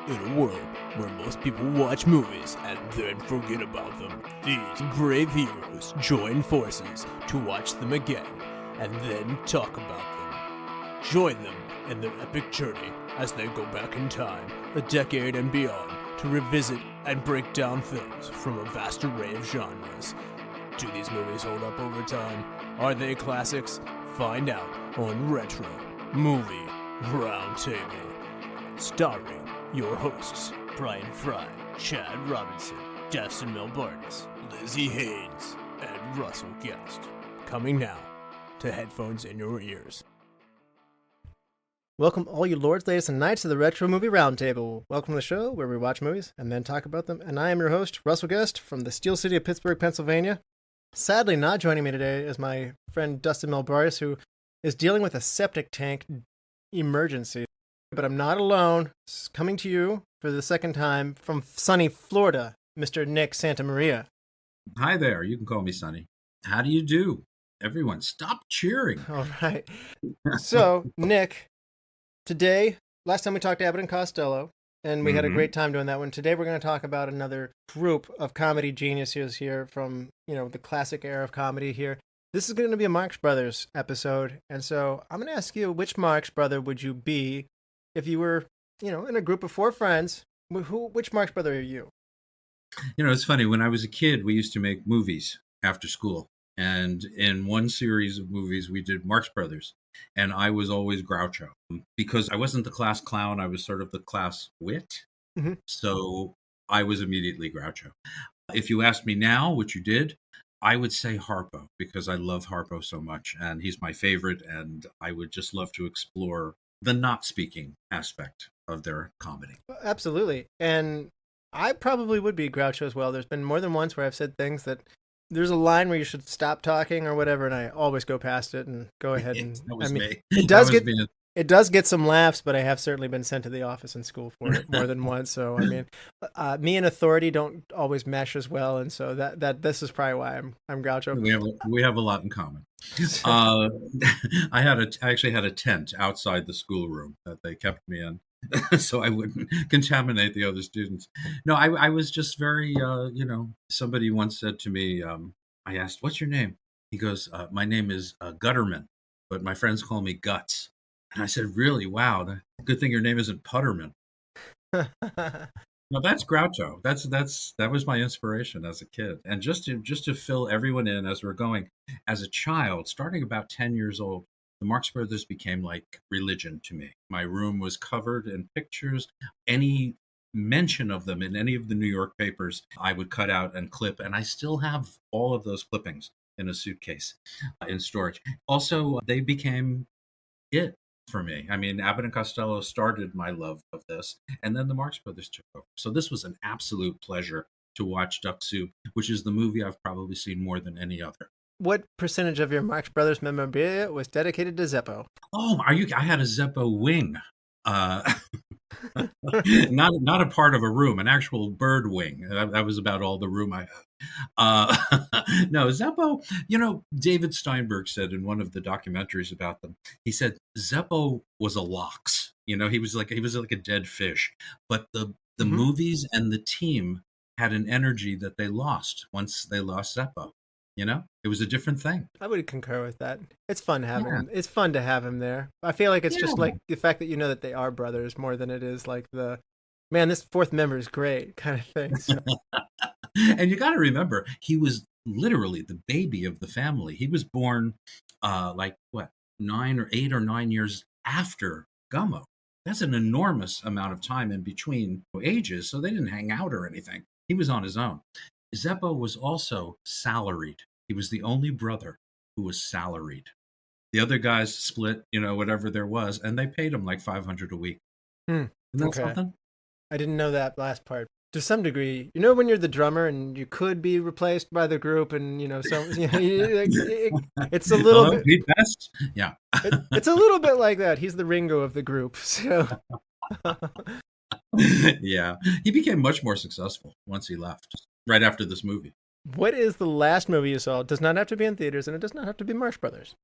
In a world where most people watch movies and then forget about them, these brave heroes join forces to watch them again and then talk about them. Join them in their epic journey as they go back in time, a decade and beyond, to revisit and break down films from a vast array of genres. Do these movies hold up over time? Are they classics? Find out on Retro Movie Roundtable. Starring your hosts, Brian Fry, Chad Robinson, Justin Melbardis, Lizzie Haynes, and Russell Guest. Coming now to headphones in your ears. Welcome all you lords, ladies, and knights to the Retro Movie Roundtable. Welcome to the show where we watch movies and then talk about them. And I am your host, Russell Guest, from the Steel City of Pittsburgh, Pennsylvania. Sadly, not joining me today is my friend Dustin Melbardis, who is dealing with a septic tank emergency. But I'm not alone. Coming to you for the second time from sunny Florida, Mr. Nick Santamaria. Hi there. You can call me Sonny. How do you do? Everyone, stop cheering. All right. So, Nick, today, last time we talked to Abbott and Costello, and we had a great time doing that one. Today, we're going to talk about another group of comedy geniuses here from, the classic era of comedy here. This is going to be a Marx Brothers episode. And so I'm going to ask you, which Marx brother would you be if you were, in a group of four friends? Which Marx brother are you? It's funny. When I was a kid, we used to make movies after school. And in one series of movies, we did Marx Brothers. And I was always Groucho. Because I wasn't the class clown, I was sort of the class wit. Mm-hmm. So I was immediately Groucho. If you asked me now, which you did, I would say Harpo, because I love Harpo so much. And he's my favorite. And I would just love to explore the not speaking aspect of their comedy. Absolutely. And I probably would be Groucho as well. There's been more than once where I've said things that there's a line where you should stop talking or whatever, and I always go past it and go ahead. And it does get some laughs, but I have certainly been sent to the office in school for it more than once. So me and authority don't always mesh as well, and so that this is probably why I'm Groucho. We have a lot in common. I actually had a tent outside the schoolroom that they kept me in, so I wouldn't contaminate the other students. No, I was just very, somebody once said to me, I asked, "What's your name?" He goes, "My name is Gutterman, but my friends call me Guts." And I said, "Really? Wow, good thing your name isn't Putterman." No, that's Groucho. That was my inspiration as a kid. And just to fill everyone in as we're going, as a child, starting about 10 years old, the Marx Brothers became like religion to me. My room was covered in pictures. Any mention of them in any of the New York papers, I would cut out and clip. And I still have all of those clippings in a suitcase in storage. Also, they became it for me. I mean, Abbott and Costello started my love of this, and then the Marx Brothers took over. So this was an absolute pleasure to watch Duck Soup, which is the movie I've probably seen more than any other. What percentage of your Marx Brothers memorabilia was dedicated to Zeppo? Oh, I had a Zeppo wing. Not a part of a room, an actual bird wing. That was about all the room I had. No, Zeppo, David Steinberg said in one of the documentaries about them, he said Zeppo was a lox. He was like a dead fish. But the movies and the team had an energy that they lost once they lost Zeppo. It was a different thing. I would concur with that. It's fun having him. It's fun to have him there. I feel like it's just like the fact that that they are brothers more than it is like this fourth member is great kind of thing. So. And you got to remember, he was literally the baby of the family. He was born 8 or 9 years after Gummo. That's an enormous amount of time in between ages, so they didn't hang out or anything. He was on his own. Zeppo was also salaried. He was the only brother who was salaried. The other guys split, whatever there was, and they paid him like $500 a week. Isn't that something? I didn't know that last part. To some degree, when you're the drummer and you could be replaced by the group, and it's a little bit. Pete Best? Yeah, it's a little bit like that. He's the Ringo of the group, so. Yeah, he became much more successful once he left. Right after this movie. What is the last movie you saw? It does not have to be in theaters, and it does not have to be Marx Brothers.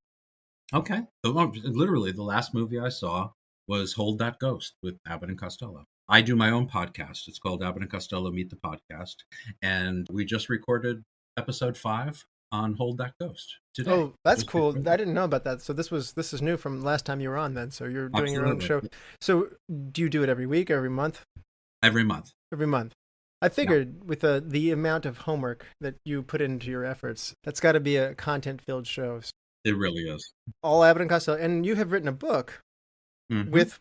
Okay. Literally, the last movie I saw was Hold That Ghost with Abbott and Costello. I do my own podcast. It's called Abbott and Costello Meet the Podcast. And we just recorded episode 5 on Hold That Ghost today. Oh, that's Just cool. recorded. I didn't know about that. So this is new from last time you were on then. So you're doing your own show. Absolutely. So do you do it every week, every month? Every month. Every month. I figured with the amount of homework that you put into your efforts, that's got to be a content-filled show. It really is. All Abbott and Costello. And you have written a book Mhm. with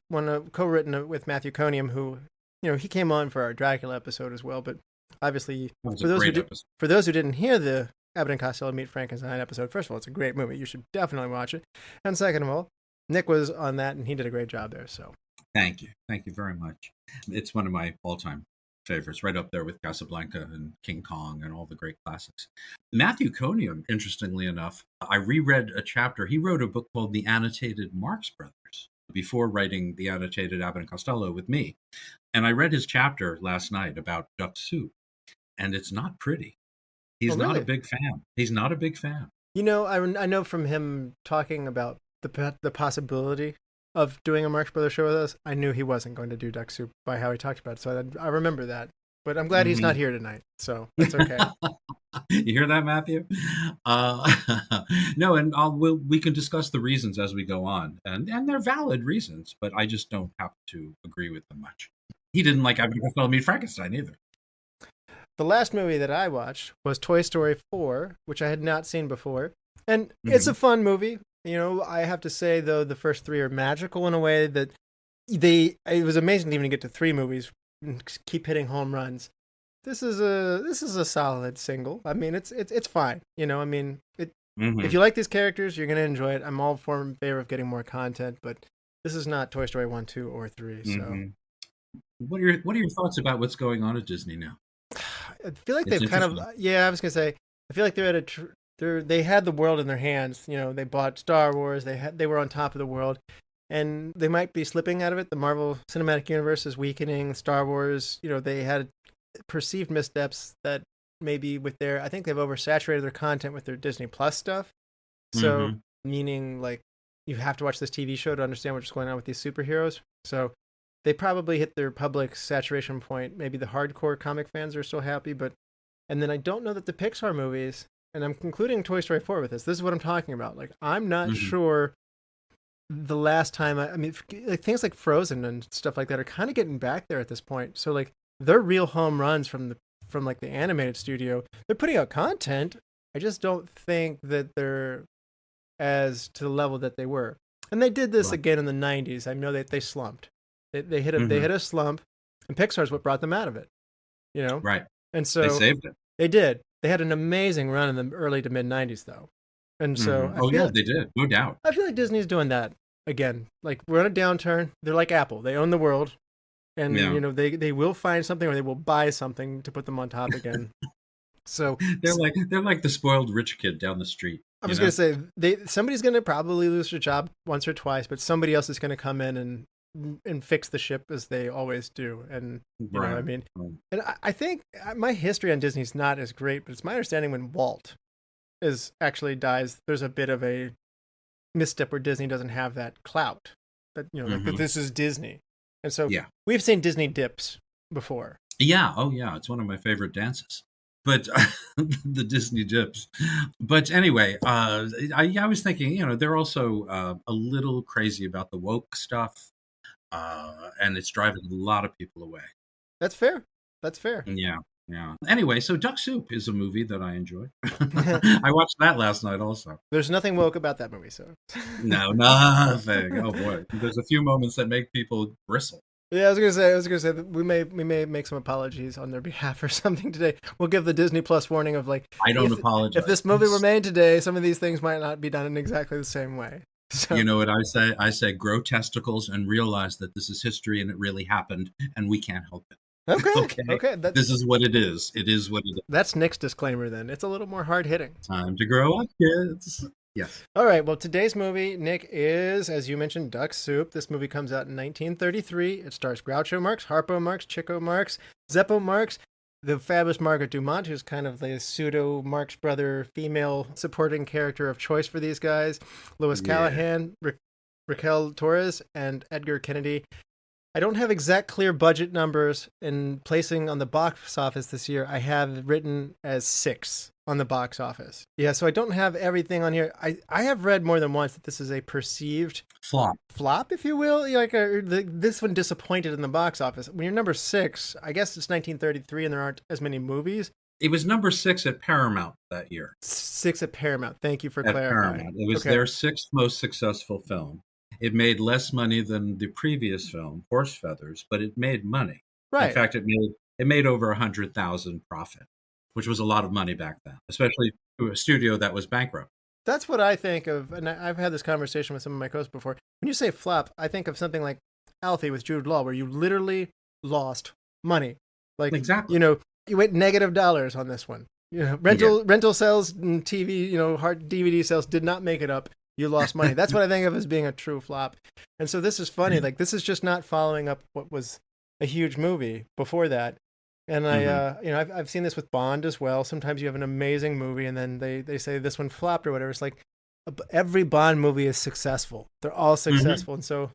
co-written with Matthew Coniam, who, he came on for our Dracula episode as well. But obviously, That was for a those great episode. for those who didn't hear the Abbott and Costello Meet Frankenstein episode, first of all, it's a great movie. You should definitely watch it. And second of all, Nick was on that, and he did a great job there. So Thank you. Thank you very much. It's one of my all-time favorites, right up there with Casablanca and King Kong and all the great classics. Matthew Coniam, interestingly enough, I reread a chapter. He wrote a book called The Annotated Marx Brothers before writing the annotated Abbott and Costello with me. And I read his chapter last night about duck soup, and it's not pretty. He's not a really? big fan. He's not a big fan. I know from him talking about the possibility of doing a Marx Brothers show with us, I knew he wasn't going to do duck soup by how he talked about it. So I remember that. But I'm glad he's not here tonight, so that's okay. You hear that, Matthew? No, and we can discuss the reasons as we go on, and they're valid reasons, but I just don't have to agree with them much. He didn't like Abbott and Costello Meet Frankenstein either. The last movie that I watched was Toy Story 4, which I had not seen before. And it's a fun movie. I have to say, though, the first 3 are magical in a way that it was amazing to even get to 3 movies and keep hitting home runs. This is a solid single. I mean, it's fine. If you like these characters, you're going to enjoy it. I'm all in favor of getting more content, but this is not Toy Story 1, 2, or 3. So, What are your thoughts about what's going on at Disney now? I feel like It's they've kind of, interesting. I was going to say, I feel like they're at they had the world in their hands. They bought Star Wars. They were on top of the world, and they might be slipping out of it. The Marvel Cinematic Universe is weakening. Star Wars, they had perceived missteps that maybe I think they've oversaturated their content with their Disney Plus stuff. So meaning like you have to watch this TV show to understand what's going on with these superheroes. So they probably hit their public saturation point. Maybe the hardcore comic fans are still happy, and then I don't know that the Pixar movies, and I'm concluding Toy Story 4 with this. This is what I'm talking about. Like, I'm not sure the last time, like things like Frozen and stuff like that are kind of getting back there at this point. So like they're real home runs from like the animated studio. They're putting out content. I just don't think that they're as to the level that they were. And they did this again in the 90s. I know that they slumped. They hit a slump, and Pixar's what brought them out of it. Right. And so They saved it. they did. They had an amazing run in the early to mid 90s though. And so They did, no doubt. I feel like Disney's doing that again. Like, we're on a downturn. They're like Apple. They own the world. And they will find something, or they will buy something to put them on top again. So they're like the spoiled rich kid down the street. I was going to say, somebody's going to probably lose their job once or twice, but somebody else is going to come in and fix the ship, as they always do. And you know what I mean? And I think my history on Disney's not as great, but it's my understanding when Walt actually dies, there's a bit of a misstep where Disney doesn't have that clout that, like that this is Disney. And so we've seen Disney dips before. Yeah. Oh yeah. It's one of my favorite dances. But the Disney dips. But anyway, I was thinking, they're also a little crazy about the woke stuff, and it's driving a lot of people away. That's fair. Yeah. Anyway, so Duck Soup is a movie that I enjoy. I watched that last night also. There's nothing woke about that movie, so. No, nothing. Oh boy, there's a few moments that make people bristle. Yeah, I was gonna say that we may make some apologies on their behalf or something today. We'll give the Disney Plus warning of like, I don't apologize. If this movie were made today, some of these things might not be done in exactly the same way. So, you know what I say? I say grow testicles and realize that this is history and it really happened and we can't help it. Okay. This is what it is. It is what it is. That's Nick's disclaimer then. It's a little more hard hitting. Time to grow up, kids. Yes. All right. Well, today's movie, Nick, is, as you mentioned, Duck Soup. This movie comes out in 1933. It stars Groucho Marx, Harpo Marx, Chico Marx, Zeppo Marx, the fabulous Margaret Dumont, who's kind of the pseudo Marx brother female supporting character of choice for these guys, Louis Calhern, Raquel Torres and Edgar Kennedy. I don't have exact clear budget numbers in placing on the box office this year. I have written as 6 on the box office. Yeah, so I don't have everything on here. I have read more than once that this is a perceived flop, if you will. This one disappointed in the box office. When you're number 6, I guess it's 1933 and there aren't as many movies. It was number 6 at Paramount that year. 6 at Paramount. Thank you for clarifying. Paramount. It was their 6th most successful film. It made less money than the previous film, Horse Feathers, but it made money. Right. In fact, it made over 100,000 profit, which was a lot of money back then, especially to a studio that was bankrupt. That's what I think of, and I've had this conversation with some of my co-hosts before. When you say flop, I think of something like Alfie with Jude Law, where you literally lost money. Like, exactly. You went $- on this one. Rental sales and TV, hard DVD sales did not make it up. You lost money. That's what I think of as being a true flop. And so this is funny. Like, this is just not following up what was a huge movie before that. And I've seen this with Bond as well. Sometimes you have an amazing movie and then they say this one flopped or whatever. It's like every Bond movie is successful. They're all successful. And so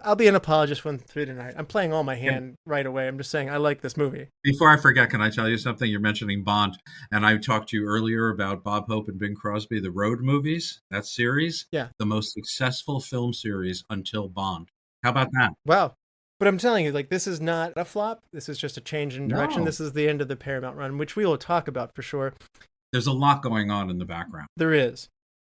I'll be an apologist when through tonight. I'm playing all my hand right away. I'm just saying I like this movie. Before I forget, can I tell you something? You're mentioning Bond, and I talked to you earlier about Bob Hope and Bing Crosby, the Road movies, that series. Yeah. The most successful film series until Bond. How about that? Wow. But I'm telling you, like, this is not a flop. This is just a change in direction. No. This is the end of the Paramount run, which we will talk about for sure. There's a lot going on in the background. There is.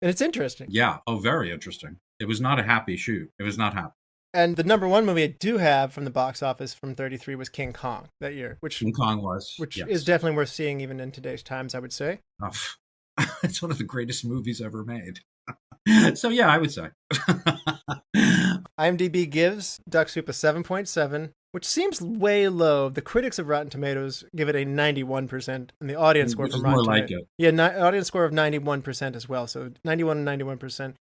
And it's interesting. Yeah. Oh, very interesting. It was not a happy shoot. It was not happy. And the number 1 movie I do have from the box office from 33 was King Kong that year, King Kong was, which yes. is definitely worth seeing even in today's times, I would say. Oh, it's one of the greatest movies ever made. So yeah, I would say. IMDb gives Duck Soup a 7.7, which seems way low. The critics of Rotten Tomatoes give it a 91%, and the audience score from Rotten Tomatoes. More like it. Yeah, audience score of 91% as well. So 91 and 91%.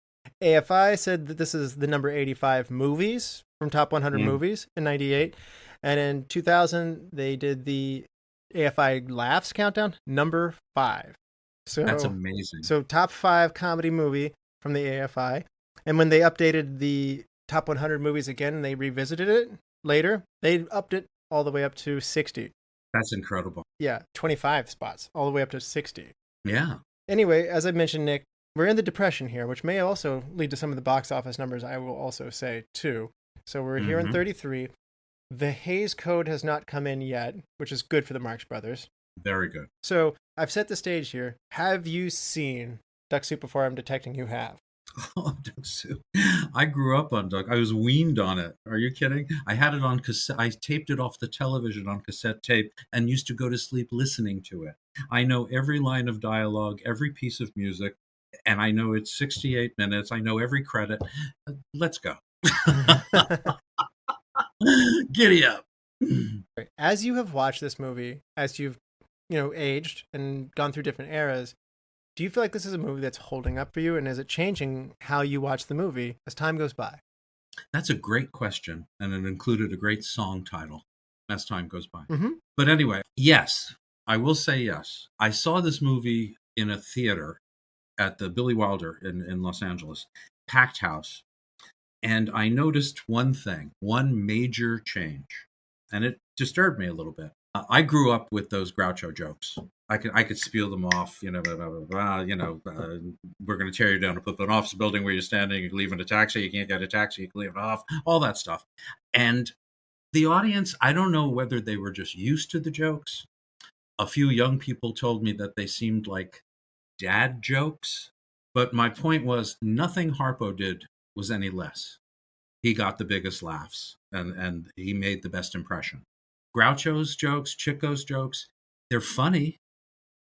AFI said that this is the number 85 movies from top 100 movies in 98. And in 2000, they did the AFI Laughs countdown, number 5. So that's amazing. So top 5 comedy movie from the AFI. And when they updated the top 100 movies again, and they revisited it later, they upped it all the way up to 60. That's incredible. Yeah, 25 spots, all the way up to 60. Yeah. Anyway, as I mentioned, Nick, we're in the Depression here, which may also lead to some of the box office numbers I will also say, too. So we're here in 33. The Hays Code has not come in yet, which is good for the Marx Brothers. Very good. So I've set the stage here. Have you seen Duck Soup before? I'm detecting you have. Oh, Duck Soup. I grew up on Duck. I was weaned on it. Are you kidding? I had it on cassette. I taped it off the television on cassette tape and used to go to sleep listening to it. I know every line of dialogue, every piece of music, and I know it's 68 minutes. I know every credit. Let's go. Giddy up. As you have watched this movie, as you've aged and gone through different eras, do you feel like this is a movie that's holding up for you, and is it changing how you watch the movie as time goes by? That's a great question, and it included a great song title as time goes by. Mm-hmm. But anyway, yes, I will say yes. I saw this movie in a theater at the Billy Wilder in Los Angeles, packed house, and I noticed one thing, one major change, and it disturbed me a little bit. I grew up with those Groucho jokes. I could spiel them off, blah, blah, blah, blah, we're going to tear you down to put an office building where you're standing, you can leave in a taxi, you can't get a taxi, you can leave it off, all that stuff. And the audience, I don't know whether they were just used to the jokes. A few young people told me that they seemed like dad jokes. But my point was, nothing Harpo did was any less. He got the biggest laughs, and he made the best impression. Groucho's jokes, Chico's jokes, they're funny,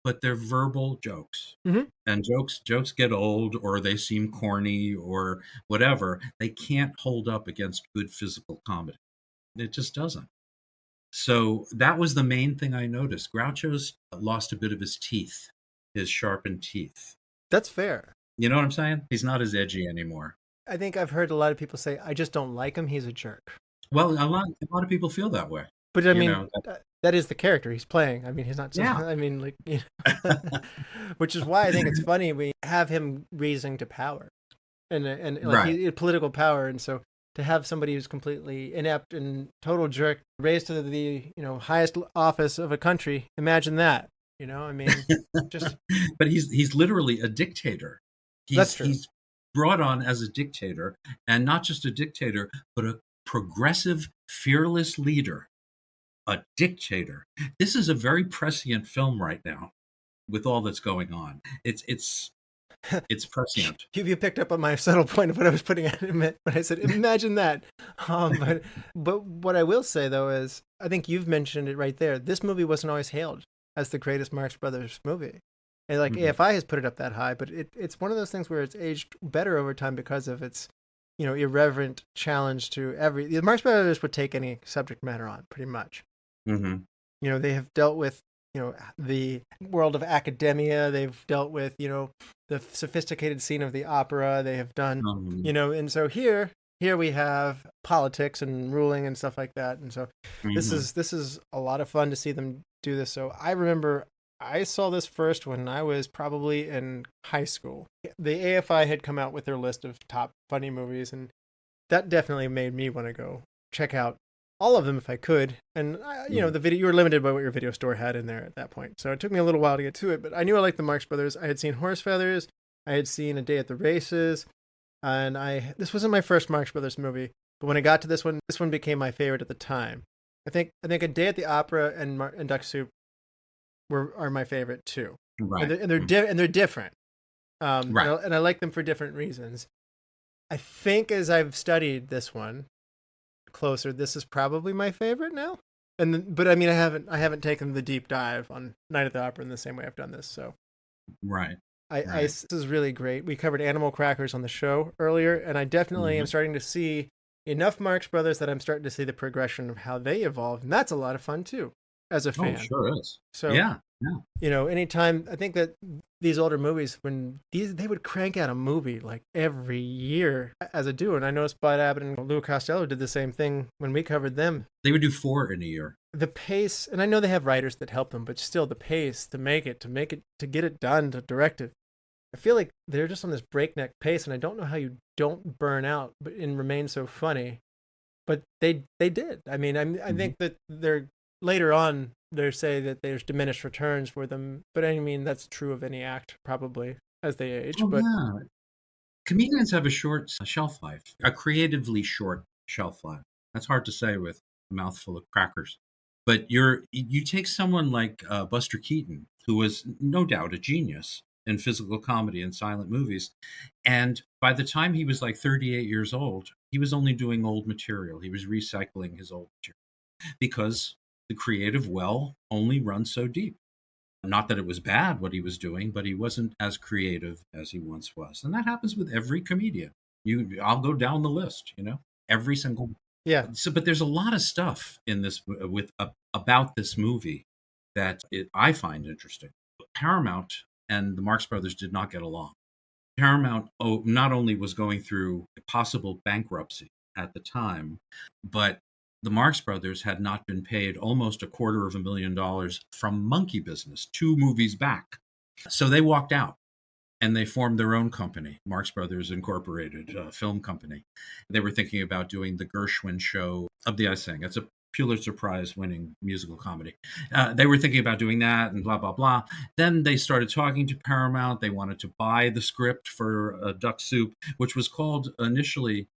but they're verbal jokes. Mm-hmm. And jokes get old, or they seem corny, or whatever. They can't hold up against good physical comedy. It just doesn't. So that was the main thing I noticed. Groucho's lost a bit of his teeth, his sharpened teeth. That's fair. You know what I'm saying? He's not as edgy anymore. I think I've heard a lot of people say, I just don't like him. He's a jerk. Well, a lot of people feel that way. But I mean, that is the character he's playing. I mean, he's not. Yeah. I mean, which is why I think it's funny we have him raising to power. and like Right. he had political power, and so to have somebody who's completely inept and total jerk raised to the highest office of a country, imagine that. I mean, just But he's literally a dictator. That's true. He's brought on as a dictator, and not just a dictator, but a progressive, fearless leader, a dictator. This is a very prescient film right now, with all that's going on. It's prescient. you picked up on my subtle point of what I was putting at when I said, imagine that. But what I will say, though, is I think you've mentioned it right there. This movie wasn't always hailed as the greatest Marx Brothers movie. And like AFI has put it up that high, but it's one of those things where it's aged better over time because of its, irreverent challenge to the Marx Brothers would take any subject matter on pretty much. Mm-hmm. They have dealt with, the world of academia. They've dealt with, the sophisticated scene of the opera. They have done, and so here we have politics and ruling and stuff like that. And so this is a lot of fun to see them do this. So I remember I saw this first when I was probably in high school. The AFI had come out with their list of top funny movies, and that definitely made me want to go check out all of them if I could. And the video, you were limited by what your video store had in there at that point, so it took me a little while to get to it. But I knew I liked the Marx Brothers. I had seen Horse Feathers, I had seen A Day at the Races, and this wasn't my first Marx Brothers movie. But when I got to this one became my favorite at the time. I think A Day at the Opera and Duck Soup are my favorite too. Right. And they're different. Right. And I like them for different reasons. I think as I've studied this one closer, this is probably my favorite now. But I mean, I haven't taken the deep dive on Night at the Opera in the same way I've done this. So, right. This is really great. We covered Animal Crackers on the show earlier, and I definitely am starting to see enough Marx Brothers that I'm starting to see the progression of how they evolve, and that's a lot of fun too, as a fan. Oh, sure is. So yeah. Anytime, I think that these older movies, when they would crank out a movie like every year as a duo, and I noticed Bud Abbott and Lou Costello did the same thing when we covered them. They would do 4 in a year. The pace, and I know they have writers that help them, but still the pace to get it done, to direct it. I feel like they're just on this breakneck pace, and I don't know how you don't burn out and remain so funny. But they did. I mean, I think that they're later on. They say that there's diminished returns for them, but I mean that's true of any act probably as they age. Yeah. Comedians have a short shelf life, a creatively short shelf life. That's hard to say with a mouthful of crackers. But you take someone like Buster Keaton, who was no doubt a genius in physical comedy and silent movies, and by the time he was like 38 years old, he was only doing old material. He was recycling his old material because the creative well only runs so deep. Not that it was bad what he was doing, but he wasn't as creative as he once was. And that happens with every comedian. I'll go down the list, every single. Yeah. So, but there's a lot of stuff in this about this movie that I find interesting. Paramount and the Marx Brothers did not get along. Paramount not only was going through a possible bankruptcy at the time, but the Marx Brothers had not been paid almost $250,000 from Monkey Business 2 movies back. So they walked out and they formed their own company, Marx Brothers Incorporated, a film company. They were thinking about doing the Gershwin show of the I Sing. It's a Pulitzer Prize winning musical comedy. They were thinking about doing that and blah, blah, blah. Then they started talking to Paramount. They wanted to buy the script for Duck Soup, which was called initially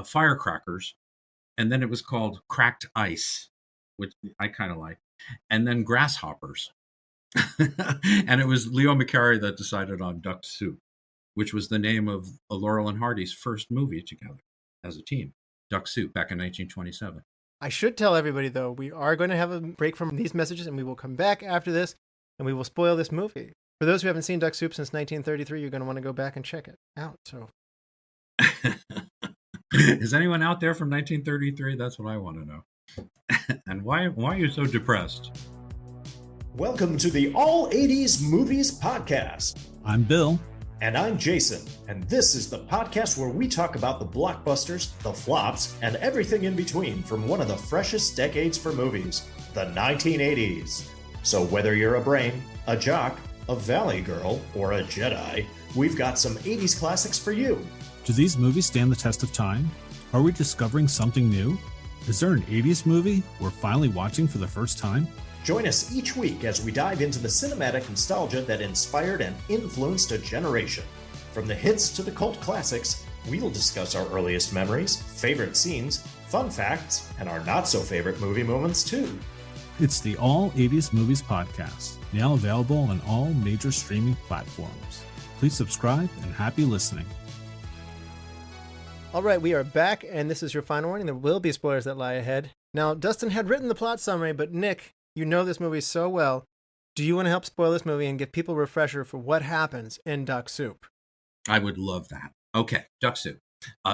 Firecrackers. And then it was called Cracked Ice, which I kind of like. And then Grasshoppers. And it was Leo McCarey that decided on Duck Soup, which was the name of Laurel and Hardy's first movie together as a team. Duck Soup, back in 1927. I should tell everybody, though, we are going to have a break from these messages, and we will come back after this, and we will spoil this movie. For those who haven't seen Duck Soup since 1933, you're going to want to go back and check it out. So, is anyone out there from 1933? That's what I want to know. And why are you so depressed? Welcome to the All 80s Movies Podcast. I'm Bill. And I'm Jason. And this is the podcast where we talk about the blockbusters, the flops, and everything in between from one of the freshest decades for movies, the 1980s. So whether you're a brain, a jock, a valley girl, or a Jedi, we've got some 80s classics for you. Do these movies stand the test of time? Are we discovering something new? Is there an 80s movie we're finally watching for the first time? Join us each week as we dive into the cinematic nostalgia that inspired and influenced a generation. From the hits to the cult classics, we'll discuss our earliest memories, favorite scenes, fun facts, and our not-so-favorite movie moments, too. It's the All 80s Movies Podcast, now available on all major streaming platforms. Please subscribe and happy listening. All right, we are back, and this is your final warning. There will be spoilers that lie ahead. Now, Dustin had written the plot summary, but Nick, you know this movie so well. Do you want to help spoil this movie and give people a refresher for what happens in Duck Soup? I would love that. Okay, Duck Soup.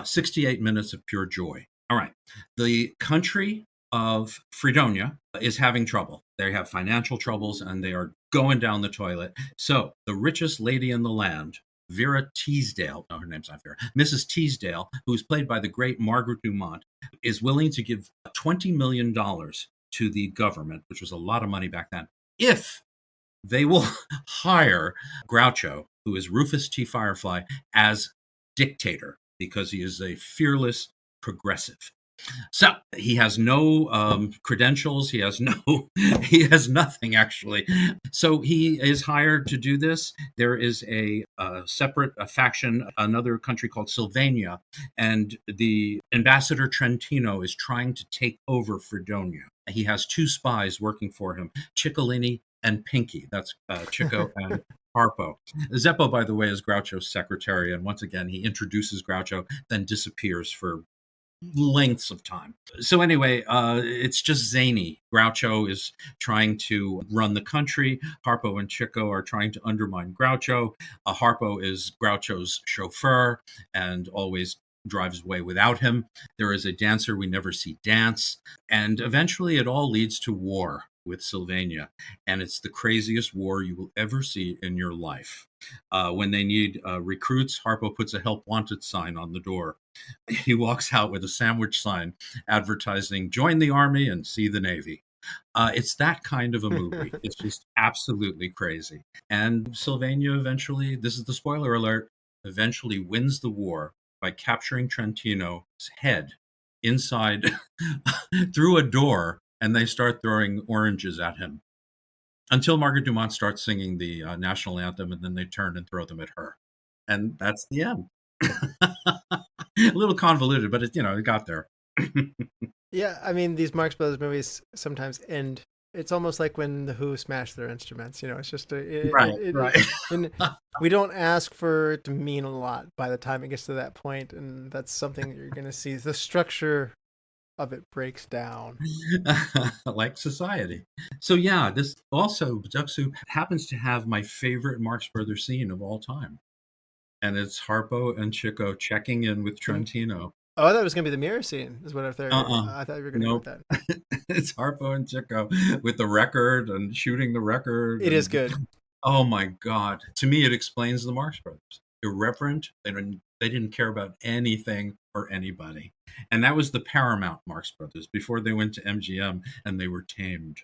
68 minutes of pure joy. All right. The country of Fredonia is having trouble. They have financial troubles, and they are going down the toilet. So the richest lady in the land, Vera Teasdale, no, her name's not Vera, Mrs. Teasdale, who's played by the great Margaret Dumont, is willing to give $20 million to the government, which was a lot of money back then, if they will hire Groucho, who is Rufus T. Firefly, as dictator, because he is a fearless progressive. So he has no credentials. He has nothing, actually. So he is hired to do this. There is a separate faction, another country called Sylvania, and the ambassador Trentino is trying to take over Fredonia. He has two spies working for him, Ciccolini and Pinky. That's Chico and Harpo. Zeppo, by the way, is Groucho's secretary, and once again, he introduces Groucho, then disappears for lengths of time. So anyway, it's just zany. Groucho is trying to run the country. Harpo and Chico are trying to undermine Groucho. Harpo is Groucho's chauffeur and always drives away without him. There is a dancer we never see dance. And eventually it all leads to war with Sylvania. And it's the craziest war you will ever see in your life. When they need recruits, Harpo puts a help wanted sign on the door. He walks out with a sandwich sign advertising, join the army and see the Navy. It's that kind of a movie. It's just absolutely crazy. And Sylvania eventually, this is the spoiler alert, eventually wins the war by capturing Trentino's head inside through a door, and they start throwing oranges at him until Margaret Dumont starts singing the national anthem, and then they turn and throw them at her. And that's the end. A little convoluted, but it got there. Yeah, I mean, these Marx Brothers movies sometimes end. It's almost like when the Who smashed their instruments. It's just Right. And we don't ask for it to mean a lot by the time it gets to that point, and that's something you're going to see. The structure of it breaks down. Like society. So yeah, this also, Duck Soup happens to have my favorite Marx Brothers scene of all time. And it's Harpo and Chico checking in with Trentino. Oh, I thought it was going to be the mirror scene, is what I thought. I thought you were going to go with that. It's Harpo and Chico with the record and shooting the record. It is good. Oh my God. To me, it explains the Marx Brothers. Irreverent. They didn't care about anything or anybody. And that was the Paramount Marx Brothers before they went to MGM and they were tamed,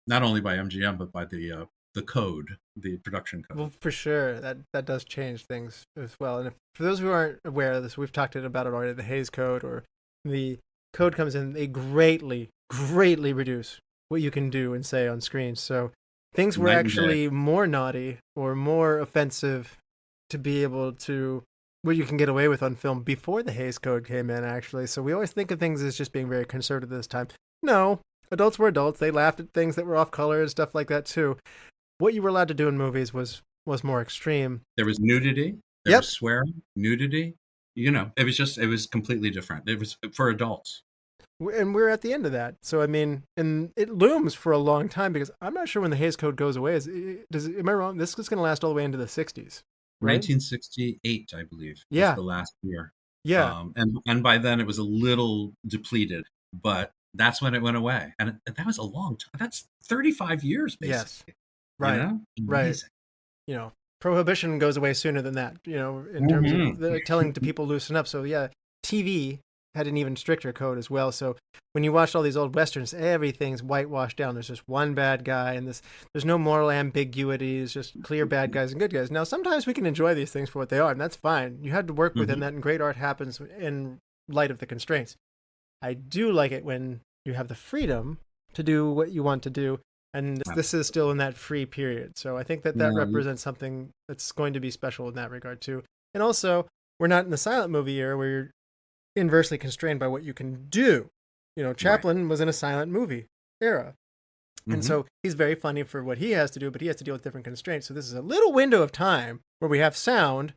not only by MGM, but by the code, the production code. Well, for sure, that does change things as well. And for those who aren't aware of this, we've talked about it already. The Hays Code, or the code comes in, they greatly reduce what you can do and say on screen. So things were actually more naughty or more offensive to be able to what you can get away with on film before the Hays Code came in, actually. So we always think of things as just being very conservative this time. No, adults were adults. They laughed at things that were off color and stuff like that too. What you were allowed to do in movies was more extreme. There was nudity. There was swearing, nudity. It was completely different. It was for adults. And we're at the end of that. So, I mean, and it looms for a long time because I'm not sure when the Hays Code goes away. Am I wrong? This is going to last all the way into the 60s. Right? 1968, I believe. Yeah. Was the last year. Yeah. And by then it was a little depleted, but that's when it went away. And that was a long time. That's 35 years, basically. Yes. Right. Right. Prohibition goes away sooner than that, in terms of telling to people loosen up. So yeah, TV had an even stricter code as well. So when you watch all these old westerns, everything's whitewashed down. There's just one bad guy, and there's no moral ambiguity. It's just clear bad guys and good guys. Now, sometimes we can enjoy these things for what they are, and that's fine. You had to work within that, and great art happens in light of the constraints. I do like it when you have the freedom to do what you want to do, and this is still in that free period. So I think that represents something that's going to be special in that regard too. And also, we're not in the silent movie era where you're inversely constrained by what you can do. Chaplin was in a silent movie era. And so he's very funny for what he has to do, but he has to deal with different constraints. So this is a little window of time where we have sound,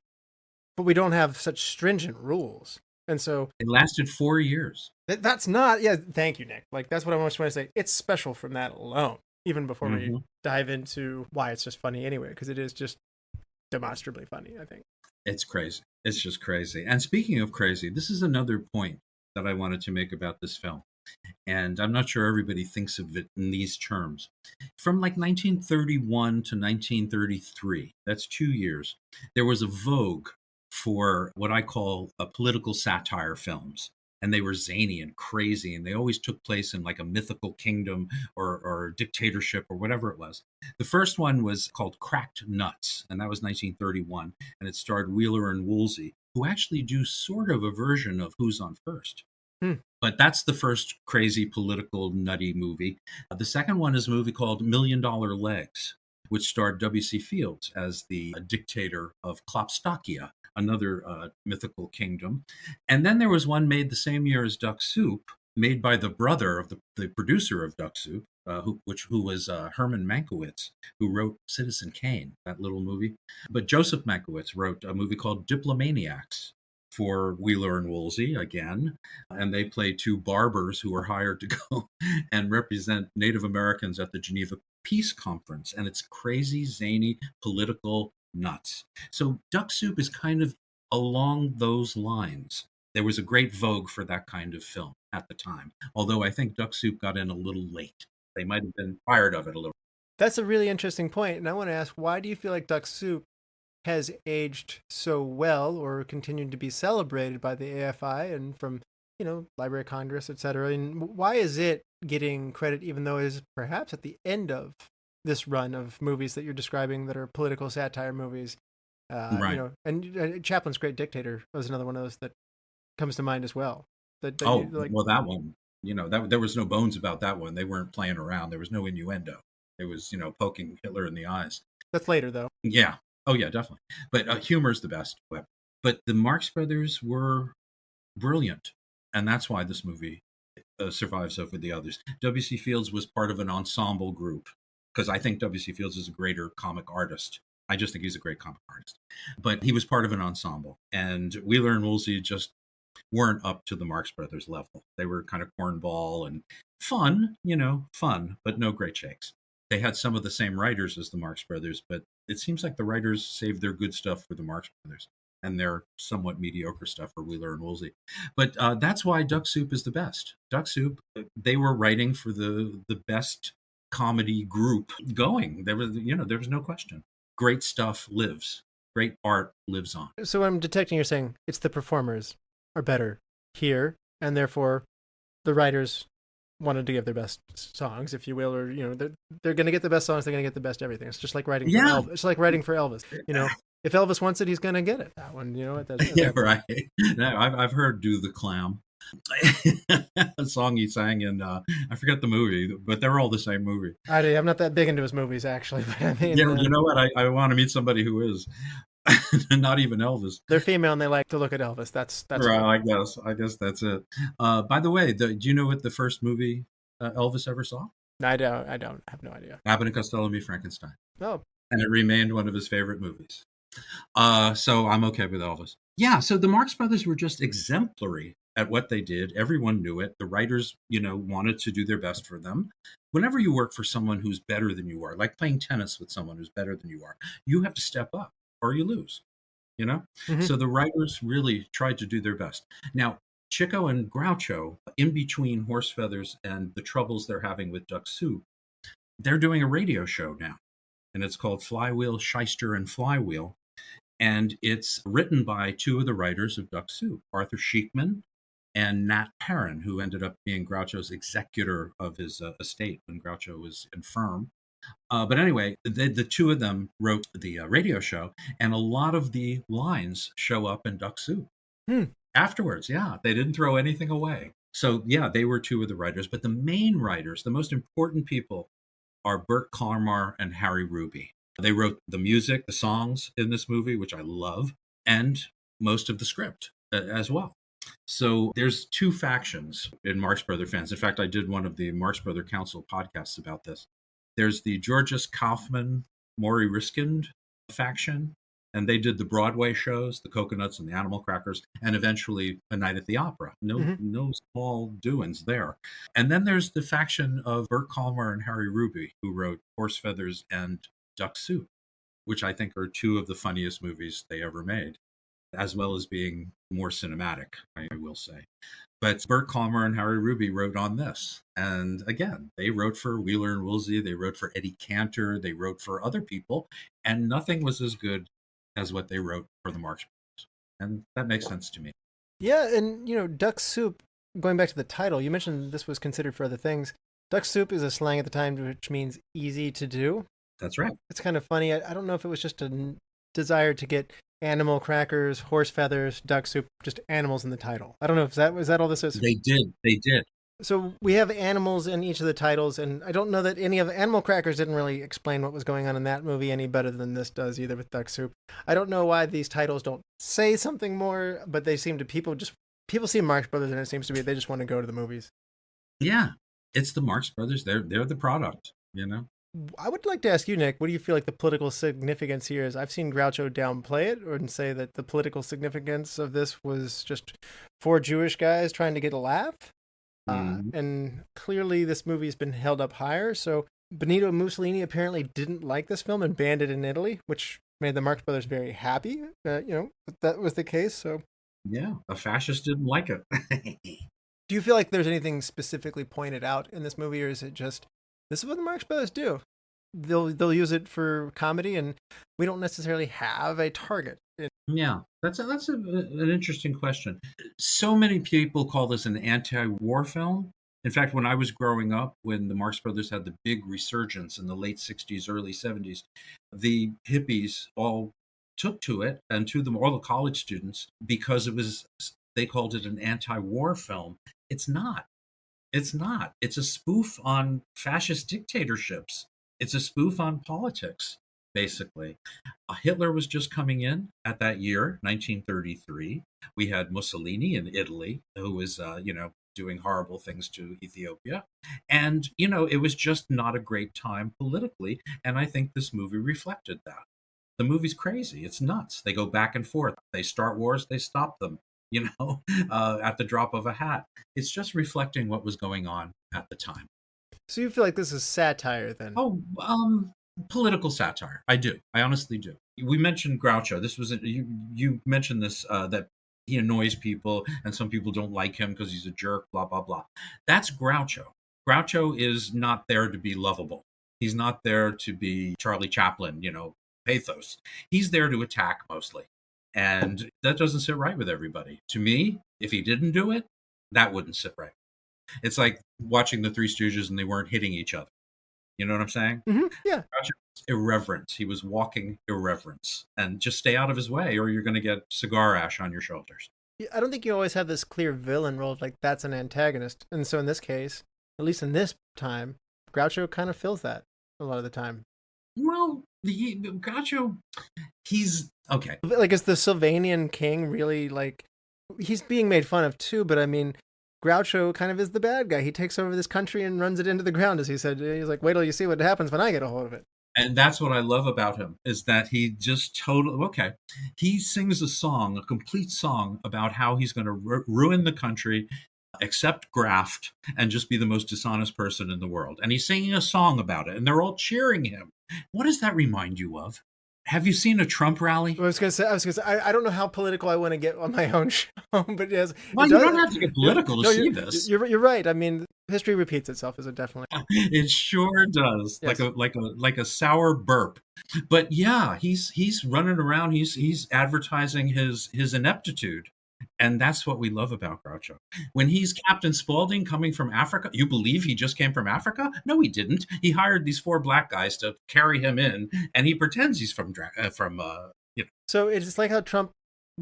but we don't have such stringent rules. And so it lasted 4 years. That's not, thank you, Nick. Like, that's what I was trying to say. It's special from that alone, even before we dive into why it's just funny anyway, because it is just demonstrably funny, I think. It's crazy. It's just crazy. And speaking of crazy, this is another point that I wanted to make about this film. And I'm not sure everybody thinks of it in these terms. From like 1931 to 1933, that's 2 years, there was a vogue for what I call political satire films. And they were zany and crazy, and they always took place in like a mythical kingdom or dictatorship or whatever it was. The first one was called Cracked Nuts, and that was 1931, and it starred Wheeler and Woolsey, who actually do sort of a version of Who's on First. But that's the first crazy political nutty movie. The second one is a movie called $1 Million Legs, which starred W.C. Fields as the dictator of Klopstokia, another mythical kingdom. And then there was one made the same year as Duck Soup, made by the brother of the producer of Duck Soup, who was Herman Mankiewicz, who wrote Citizen Kane, that little movie. But Joseph Mankiewicz wrote a movie called Diplomaniacs for Wheeler and Woolsey again, and they play two barbers who are hired to go and represent Native Americans at the Geneva Peace Conference. And it's crazy, zany, political nuts. So Duck Soup is kind of along those lines. There was a great vogue for that kind of film at the time, although I think Duck Soup got in a little late. They might have been tired of it a little. That's a really interesting point, and I want to ask, why do you feel like Duck Soup has aged so well or continued to be celebrated by the AFI and from, Library of Congress, etc.? And why is it getting credit even though it is perhaps at the end of this run of movies that you're describing that are political satire movies? Right. And Chaplin's Great Dictator was another one of those that comes to mind as well. That one, there was no bones about that one. They weren't playing around. There was no innuendo. It was, poking Hitler in the eyes. That's later, though. Yeah. Oh, yeah, definitely. But humor's the best. But the Marx Brothers were brilliant. And that's why this movie survives over the others. W.C. Fields was part of an ensemble group, because I think W.C. Fields is a greater comic artist. I just think he's a great comic artist. But he was part of an ensemble. And Wheeler and Woolsey just weren't up to the Marx Brothers level. They were kind of cornball and fun, but no great shakes. They had some of the same writers as the Marx Brothers, but it seems like the writers saved their good stuff for the Marx Brothers and their somewhat mediocre stuff for Wheeler and Woolsey. But that's why Duck Soup is the best. Duck Soup, they were writing for the best comedy group going. There was no question. Great stuff lives. Great art lives on. So I'm detecting you're saying it's the performers are better here, and therefore the writers wanted to give their best songs, if you will, or they're going to get the best songs. They're going to get the best everything. It's just like writing for Elvis. It's like writing for Elvis. If Elvis wants it, he's going to get it. That one, right. No, I've heard "Do the Clown," a song he sang in I forget the movie, but they're all the same movie. I'm not that big into his movies actually, but I mean, you know what? I want to meet somebody who is. Not even Elvis. They're female and they like to look at Elvis. That's right. I guess that's it. By the way, do you know what the first movie Elvis ever saw? I don't. I have no idea. Abbott and Costello Meet Frankenstein. Oh, and it remained one of his favorite movies. So I'm okay with Elvis. Yeah. So the Marx Brothers were just exemplary at what they did. Everyone knew it. The writers, wanted to do their best for them. Whenever you work for someone who's better than you are, like playing tennis with someone who's better than you are, you have to step up or you lose, So the writers really tried to do their best. Now, Chico and Groucho, in between Horse Feathers and the troubles they're having with Duck Soup, they're doing a radio show now. And it's called Flywheel, Shyster, and Flywheel. And it's written by two of the writers of Duck Soup, Arthur Sheikman and Nat Perrin, who ended up being Groucho's executor of his estate when Groucho was infirm. But anyway, the two of them wrote the radio show, and a lot of the lines show up in Duck Soup afterwards. Yeah, they didn't throw anything away. So yeah, they were two of the writers. But the main writers, the most important people, are Bert Kalmar and Harry Ruby. They wrote the music, the songs in this movie, which I love, and most of the script as well. So there's two factions in Marx Brothers fans. In fact, I did one of the Marx Brothers Council podcasts about this. There's the Georges Kaufman, Maury Riskind faction, and they did the Broadway shows, the Coconuts and the Animal Crackers, and eventually A Night at the Opera. No small doings there. And then there's the faction of Bert Kalmar and Harry Ruby, who wrote Horse Feathers and Duck Soup, which I think are two of the funniest movies they ever made, as well as being more cinematic, I will say. But Bert Kalmar and Harry Ruby wrote on this. And again, they wrote for Wheeler and Woolsey, they wrote for Eddie Cantor, they wrote for other people, and nothing was as good as what they wrote for the Marx Brothers. And that makes sense to me. Yeah, and Duck Soup, going back to the title, you mentioned this was considered for other things. Duck Soup is a slang at the time which means easy to do. That's right. It's kind of funny. I don't know if it was just a desire to get animal crackers, horse feathers, duck soup, just animals in the title. I don't know if was that all this is. They did. So we have animals in each of the titles, and I don't know that any of the animal crackers didn't really explain what was going on in that movie any better than this does either with Duck Soup. I don't know why these titles don't say something more, but they seem to people see Marx Brothers and it seems to be they just want to go to the movies. Yeah, it's the Marx Brothers. They're the product, I would like to ask you, Nick, what do you feel like the political significance here is? I've seen Groucho downplay it and say that the political significance of this was just four Jewish guys trying to get a laugh. And clearly this movie has been held up higher. So Benito Mussolini apparently didn't like this film and banned it in Italy, which made the Marx Brothers very happy that that was the case. So yeah, a fascist didn't like it. Do you feel like there's anything specifically pointed out in this movie, or is it just this is what the Marx Brothers do? They'll use it for comedy, and we don't necessarily have a target. Yeah, that's an interesting question. So many people call this an anti-war film. In fact, when I was growing up, when the Marx Brothers had the big resurgence in the late 60s, early 70s, the hippies all took to it, and to them, all the college students, because they called it an anti-war film. It's not. It's not. It's a spoof on fascist dictatorships. It's a spoof on politics, basically. Hitler was just coming in at that year, 1933. We had Mussolini in Italy, who was, doing horrible things to Ethiopia. And, it was just not a great time politically. And I think this movie reflected that. The movie's crazy. It's nuts. They go back and forth. They start wars. They stop them. At the drop of a hat. It's just reflecting what was going on at the time. So you feel like this is satire then? Oh, political satire. I do. I honestly do. We mentioned Groucho. This was you mentioned this that he annoys people and some people don't like him because he's a jerk. Blah blah blah. That's Groucho. Groucho is not there to be lovable. He's not there to be Charlie Chaplin. Pathos. He's there to attack mostly. And that doesn't sit right with everybody. To me, if he didn't do it, that wouldn't sit right. It's like watching the Three Stooges and they weren't hitting each other. You know what I'm saying? Mm-hmm. Yeah. Irreverent. He was walking irreverence. And just stay out of his way or you're going to get cigar ash on your shoulders. I don't think you always have this clear villain role of like that's an antagonist. And so in this case, at least in this time, Groucho kind of fills that a lot of the time. Well, Groucho, he's okay. Like, is the Sylvanian king really like he's being made fun of too? But I mean, Groucho kind of is the bad guy. He takes over this country and runs it into the ground, as he said. He's like, wait till you see what happens when I get a hold of it. And that's what I love about him is that he just he sings a song, a complete song about how he's going to ruin the country, accept graft, and just be the most dishonest person in the world. And he's singing a song about it, and they're all cheering him. What does that remind you of? Have you seen a Trump rally? I was gonna say, I don't know how political I want to get on my own show, but yes. Well, you don't have to get political to see this. You're right. I mean, history repeats itself, is it definitely? It sure does, yes. like a sour burp. But yeah, he's running around. He's advertising his ineptitude, And that's what we love about Groucho. When he's Captain Spaulding coming from Africa, you believe he just came from Africa? No, he didn't. He hired these 4 black guys to carry him in, and he pretends he's from So it's like how Trump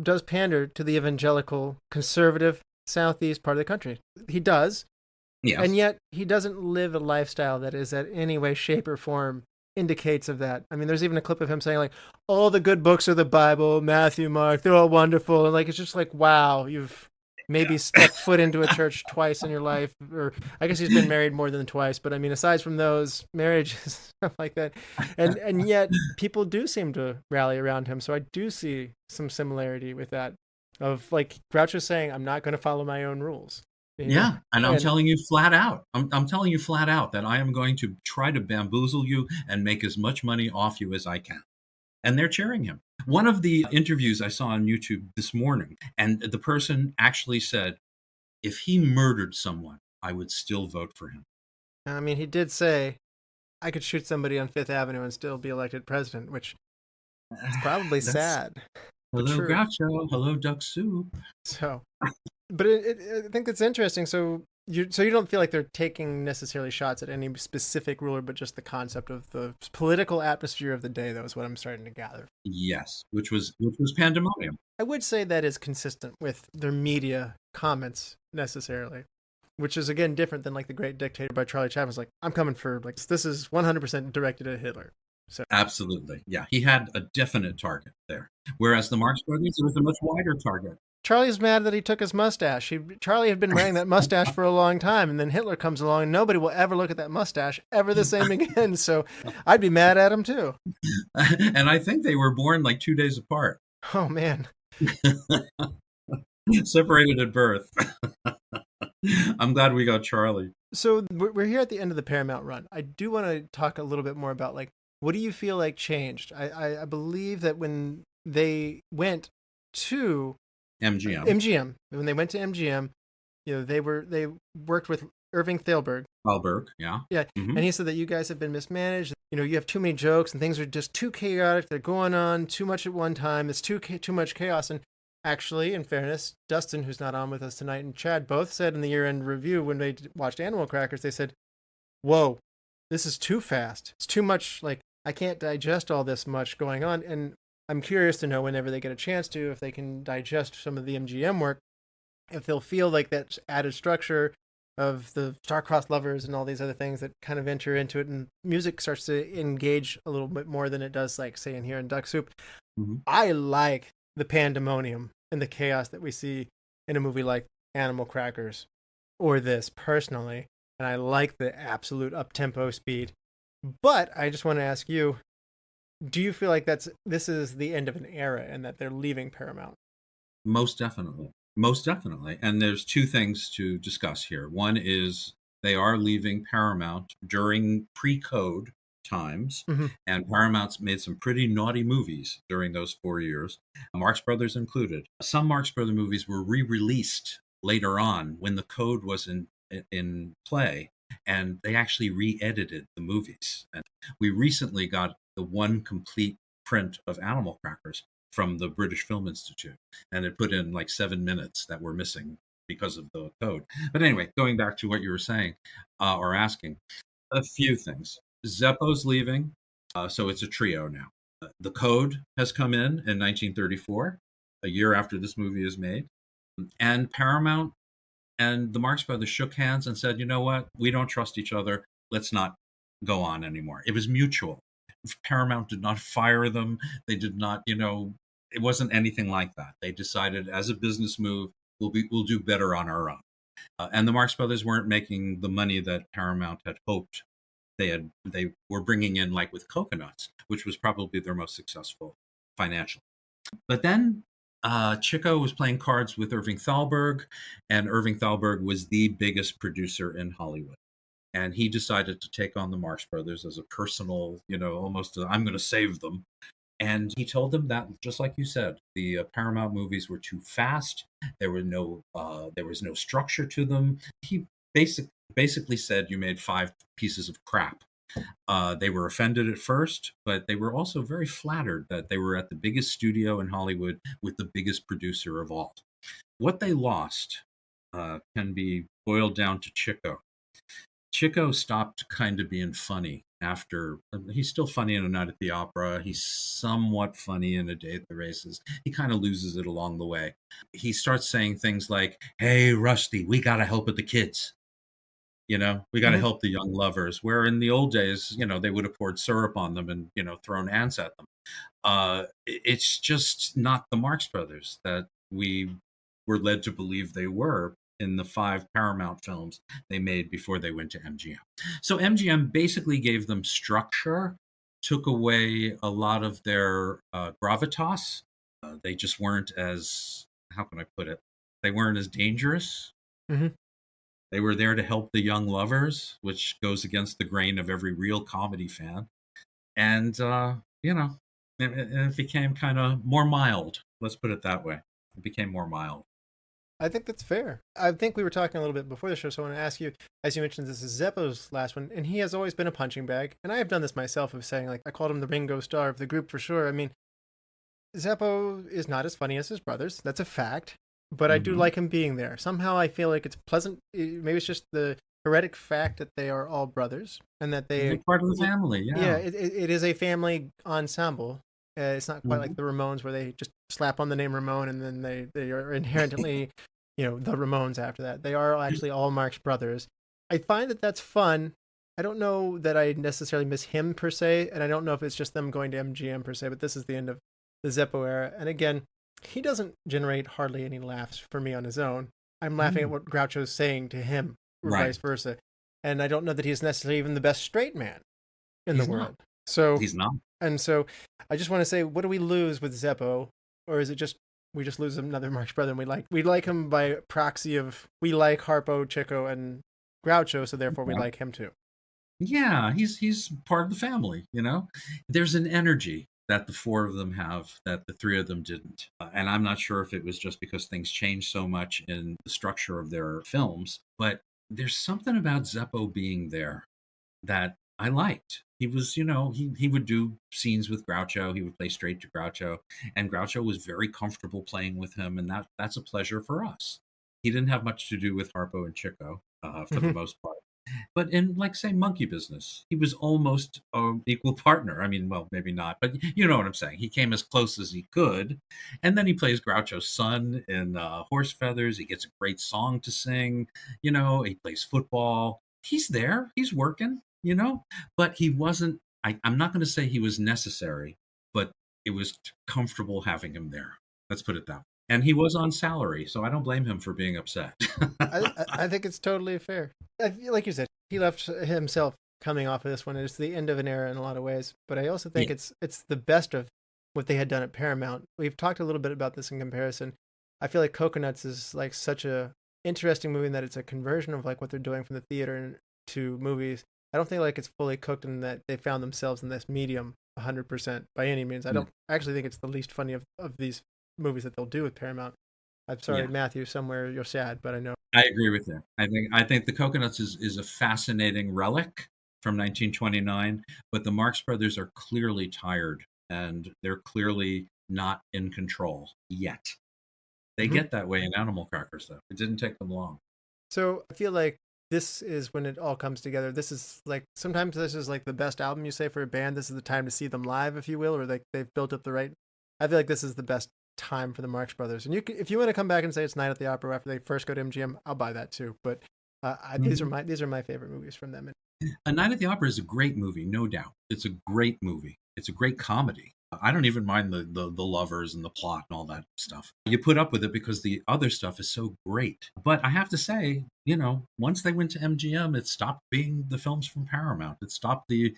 does pander to the evangelical, conservative, southeast part of the country. He does. Yes. And yet he doesn't live a lifestyle that is in any way, shape, or form indicates of that. I mean, there's even a clip of him saying, like, all the good books are the Bible, Matthew, Mark, they're all wonderful. And like, it's just like, wow, you've maybe stepped foot into a church twice in your life. Or I guess he's been married more than twice. But I mean, aside from those marriages, stuff like that. And yet people do seem to rally around him. So I do see some similarity with that of like Groucho saying, I'm not going to follow my own rules. Yeah, and I'm telling you flat out. I'm telling you flat out that I am going to try to bamboozle you and make as much money off you as I can. And they're cheering him. One of the interviews I saw on YouTube this morning, and the person actually said, if he murdered someone, I would still vote for him. I mean, he did say, I could shoot somebody on Fifth Avenue and still be elected president, which is probably sad. Hello, Groucho. Hello, Duck Soup. So, but I think it's interesting. So you don't feel like they're taking necessarily shots at any specific ruler, but just the concept of the political atmosphere of the day. That was what I'm starting to gather. Yes, which was pandemonium. I would say that is consistent with their media comments necessarily, which is again different than like The Great Dictator by Charlie Chaplin. It's like, I'm coming for like, this is 100% directed at Hitler. So absolutely, yeah, he had a definite target there, whereas the Marx Brothers, it was a much wider target. Charlie's mad that he took his mustache. Charlie had been wearing that mustache for a long time, and then Hitler comes along, and nobody will ever look at that mustache ever the same again. So I'd be mad at him too. And I think they were born like 2 days apart. Oh man, separated at birth. I'm glad we got Charlie. So we're here at the end of the Paramount run. I do want to talk a little bit more about like, what do you feel like changed? I believe that when they went to MGM, when they went to MGM, you know, they worked with Irving Thalberg. Yeah. Mm-hmm. And he said that you guys have been mismanaged. You know, you have too many jokes and things are just too chaotic. They're going on too much at one time. It's too much chaos. And actually, in fairness, Dustin, who's not on with us tonight, and Chad both said in the year-end review when they watched Animal Crackers, they said, "Whoa, this is too fast. It's too much. Like, I can't digest all this much going on." And I'm curious to know, whenever they get a chance to, if they can digest some of the MGM work, if they'll feel like that added structure of the star-crossed lovers and all these other things that kind of enter into it, and music starts to engage a little bit more than it does, like, say, in here in Duck Soup. Mm-hmm. I like the pandemonium and the chaos that we see in a movie like Animal Crackers or this, personally, and I like the absolute up-tempo speed. But I just want to ask you, do you feel like this is the end of an era and that they're leaving Paramount? Most definitely. And there's 2 things to discuss here. One is they are leaving Paramount during pre-code times, mm-hmm. and Paramount's made some pretty naughty movies during those 4 years, Marx Brothers included. Some Marx Brothers movies were re-released later on when the code was in play, and they actually re-edited the movies. And we recently got the one complete print of Animal Crackers from the British Film Institute, and it put in like 7 minutes that were missing because of the code. But anyway, going back to what you were saying or asking, a few things. Zeppo's leaving, so it's a trio now. The code has come in 1934, a year after this movie is made, and Paramount and the Marx Brothers shook hands and said, you know what, we don't trust each other, let's not go on anymore. It was mutual. Paramount did not fire them. They did not, it wasn't anything like that. They decided, as a business move, we'll do better on our own. And the Marx Brothers weren't making the money that Paramount had hoped they were bringing in, like with Coconuts, which was probably their most successful financially. But then Chico was playing cards with Irving Thalberg, and Irving Thalberg was the biggest producer in Hollywood. And he decided to take on the Marx Brothers as a personal, almost I'm going to save them. And he told them that, just like you said, the Paramount movies were too fast. There was no structure to them. He basically said, you made 5 pieces of crap. They were offended at first, but they were also very flattered that they were at the biggest studio in Hollywood with the biggest producer of all. what they lost can be boiled down to Chico. Chico stopped kind of being funny after. He's still funny in A Night at the Opera. He's somewhat funny in A Day at the Races. He kind of loses it along the way. He starts saying things like, "Hey, Rusty, we got to help with the kids. We got to help the young lovers." Where in the old days, they would have poured syrup on them and, thrown ants at them. It's just not the Marx Brothers that we were led to believe they were in the 5 Paramount films they made before they went to MGM. So MGM basically gave them structure, took away a lot of their gravitas. They just weren't as, how can I put it? They weren't as dangerous. Mm-hmm. They were there to help the young lovers, which goes against the grain of every real comedy fan. And, it became kind of more mild. Let's put it that way. It became more mild. I think that's fair. I think we were talking a little bit before the show, so I want to ask you, as you mentioned, this is Zeppo's last one, and he has always been a punching bag. And I have done this myself of saying, like, I called him the Ringo Starr of the group for sure. I mean, Zeppo is not as funny as his brothers. That's a fact. But I do like him being there. Somehow I feel like it's pleasant. Maybe it's just the heretic fact that they are all brothers and that they're part of the family. Yeah, it is a family ensemble. It's not quite like the Ramones where they just slap on the name Ramone and then they are inherently, the Ramones after that. They are actually all Marx Brothers. I find that that's fun. I don't know that I necessarily miss him per se, and I don't know if it's just them going to MGM per se, but this is the end of the Zeppo era. And again, he doesn't generate hardly any laughs for me on his own. I'm laughing at what Groucho's saying to him, or vice versa. And I don't know that he's necessarily even the best straight man in the world. So he's not. And so I just want to say, what do we lose with Zeppo? Or is it just we just lose another Marx brother and we like him by proxy of we like Harpo, Chico, and Groucho, so therefore we like him too. Yeah, he's part of the family, There's an energy that the 4 of them have that the 3 of them didn't. And I'm not sure if it was just because things changed so much in the structure of their films, but there's something about Zeppo being there that I liked. He was, he would do scenes with Groucho. He would play straight to Groucho, and Groucho was very comfortable playing with him, and that's a pleasure for us. He didn't have much to do with Harpo and Chico for the most part. But in, like, say, Monkey Business, he was almost an equal partner. I mean, well, maybe not, but you know what I'm saying. He came as close as he could. And then he plays Groucho's son in Horse Feathers. He gets a great song to sing. He plays football. He's there. He's working, But he wasn't, I'm not going to say he was necessary, but it was comfortable having him there. Let's put it that way. And he was on salary, so I don't blame him for being upset. I think it's totally fair. Like you said, he left himself coming off of this one. It's the end of an era in a lot of ways. But I also think it's the best of what they had done at Paramount. We've talked a little bit about this in comparison. I feel like Coconuts is like such a interesting movie in that it's a conversion of like what they're doing from the theater to movies. I don't think like it's fully cooked in that they found themselves in this medium 100% by any means. I actually think it's the least funny of these movies that they'll do with Paramount. I'm sorry, Matthew, somewhere you're sad, but I know. I agree with you. I think the Coconuts is a fascinating relic from 1929, but the Marx Brothers are clearly tired and they're clearly not in control yet. They get that way in Animal Crackers, though. It didn't take them long. So I feel like this is when it all comes together. This is like, sometimes this is like the best album you say for a band. This is the time to see them live, if you will, or like they've built up the right. I feel like this is the best time for the Marx Brothers. And if you want to come back and say it's Night at the Opera after they first go to MGM, I'll buy that too. But these are my favorite movies from them. A Night at the Opera is a great movie, no doubt. It's a great movie. It's a great comedy. I don't even mind the lovers and the plot and all that stuff. You put up with it because the other stuff is so great. But I have to say, once they went to MGM, it stopped being the films from Paramount. It stopped the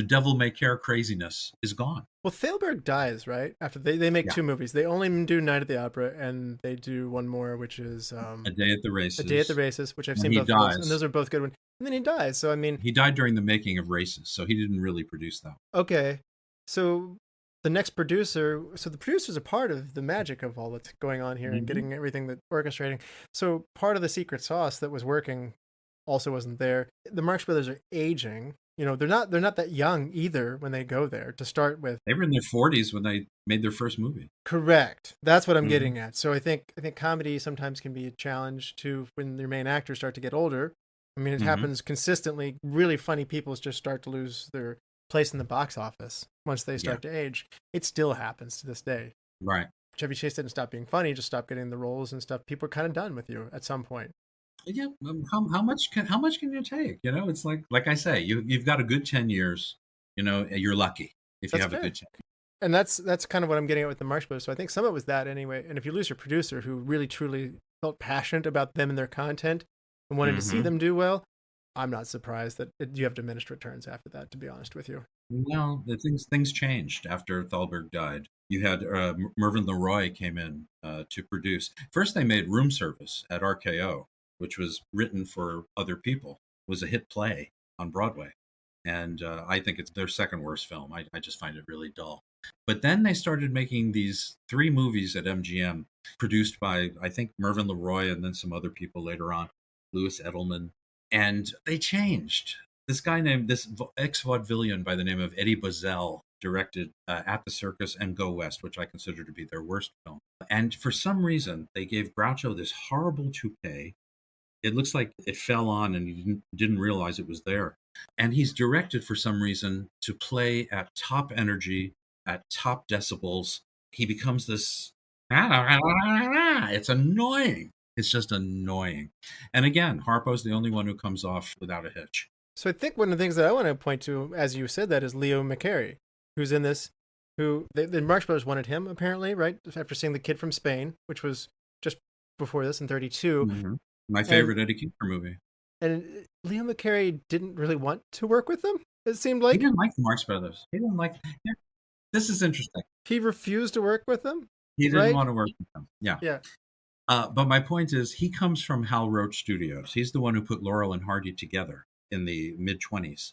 Devil May Care craziness is gone. Well, Thalberg dies, right? After they make 2 movies. They only do Night at the Opera, and they do one more, which is A Day at the Races. A Day at the Races, which I've seen both of those, and those are both good ones. And then he dies, so I mean... He died during the making of Races, so he didn't really produce that. Okay, so the next producer... So the producers are part of the magic of all that's going on here and getting everything that orchestrating. So part of the secret sauce that was working also wasn't there. The Marx Brothers are aging. they're not that young either when they go there to start with. They were in their 40s when they made their first movie. Correct. That's what I'm getting at. So I think comedy sometimes can be a challenge too when your main actors start to get older. I mean, it happens consistently. Really funny people just start to lose their place in the box office once they start to age. It still happens to this day. Right. Chevy Chase didn't stop being funny; just stopped getting the roles and stuff. People are kind of done with you at some point. Yeah. How much can you take? It's like I say, you've got a good 10 years. You're lucky if you have a good 10. And that's kind of what I'm getting at with the Marx Brothers. So I think some of it was that anyway. And if you lose your producer who really truly felt passionate about them and their content and wanted to see them do well, I'm not surprised that you have diminished returns after that, to be honest with you. Well, things changed after Thalberg died. You had Mervyn LeRoy came in to produce. First, they made Room Service at RKO, which was written for other people. It was a hit play on Broadway. And I think it's their second worst film. I just find it really dull. But then they started making these 3 movies at MGM, produced by, I think, Mervyn LeRoy and then some other people later on, Louis Edelman. And they changed. This ex-vaudevillian by the name of Eddie Bozzell directed At the Circus and Go West, which I consider to be their worst film. And for some reason, they gave Groucho this horrible toupee. It looks like it fell on and he didn't realize it was there. And he's directed for some reason to play at top energy, at top decibels. He becomes this, it's annoying. It's just annoying. And again, Harpo's the only one who comes off without a hitch. So I think one of the things that I want to point to, as you said that, is Leo McCarey, who's in this, who the Marx Brothers wanted him, apparently, right? After seeing The Kid from Spain, which was just before this in 32. My favorite Eddie Kiefer movie. And Leo McCarey didn't really want to work with them, it seemed like. He didn't like the Marx Brothers. He didn't like... Yeah. This is interesting. He refused to work with them? He didn't want to work with them. Yeah. Yeah. But my point is, he comes from Hal Roach Studios. He's the one who put Laurel and Hardy together in the mid-20s.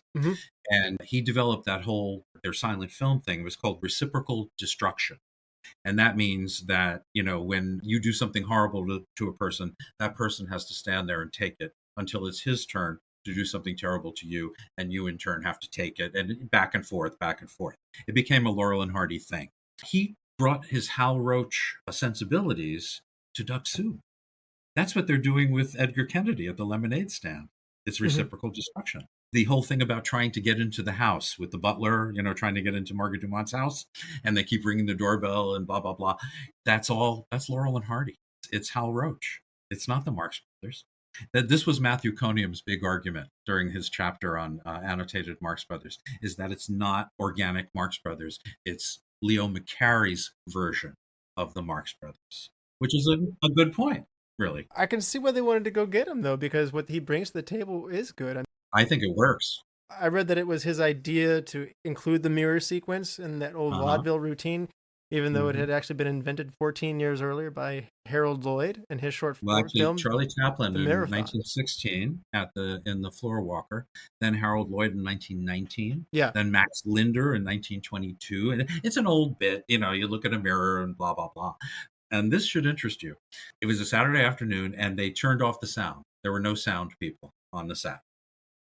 And he developed their silent film thing. It was called reciprocal destruction. And that means that, when you do something horrible to a person, that person has to stand there and take it until it's his turn to do something terrible to you, and you in turn have to take it, and back and forth, back and forth. It became a Laurel and Hardy thing. He brought his Hal Roach sensibilities to Duck Soup. That's what they're doing with Edgar Kennedy at the lemonade stand. It's reciprocal destruction. The whole thing about trying to get into the house with the butler, trying to get into Margaret Dumont's house, and they keep ringing the doorbell and blah, blah, blah. That's Laurel and Hardy. It's Hal Roach. It's not the Marx Brothers. This was Matthew Conium's big argument during his chapter on annotated Marx Brothers, is that it's not organic Marx Brothers. It's Leo McCarey's version of the Marx Brothers, which is a good point, really. I can see why they wanted to go get him, though, because what he brings to the table is good. I think it works. I read that it was his idea to include the mirror sequence in that old vaudeville routine, even though it had actually been invented 14 years earlier by Harold Lloyd in his short film. Charlie Chaplin in 1916 in the Floor Walker, then Harold Lloyd in 1919, then Max Linder in 1922. And it's an old bit, you look at a mirror and blah, blah, blah. And this should interest you. It was a Saturday afternoon, and they turned off the sound. There were no sound people on the set.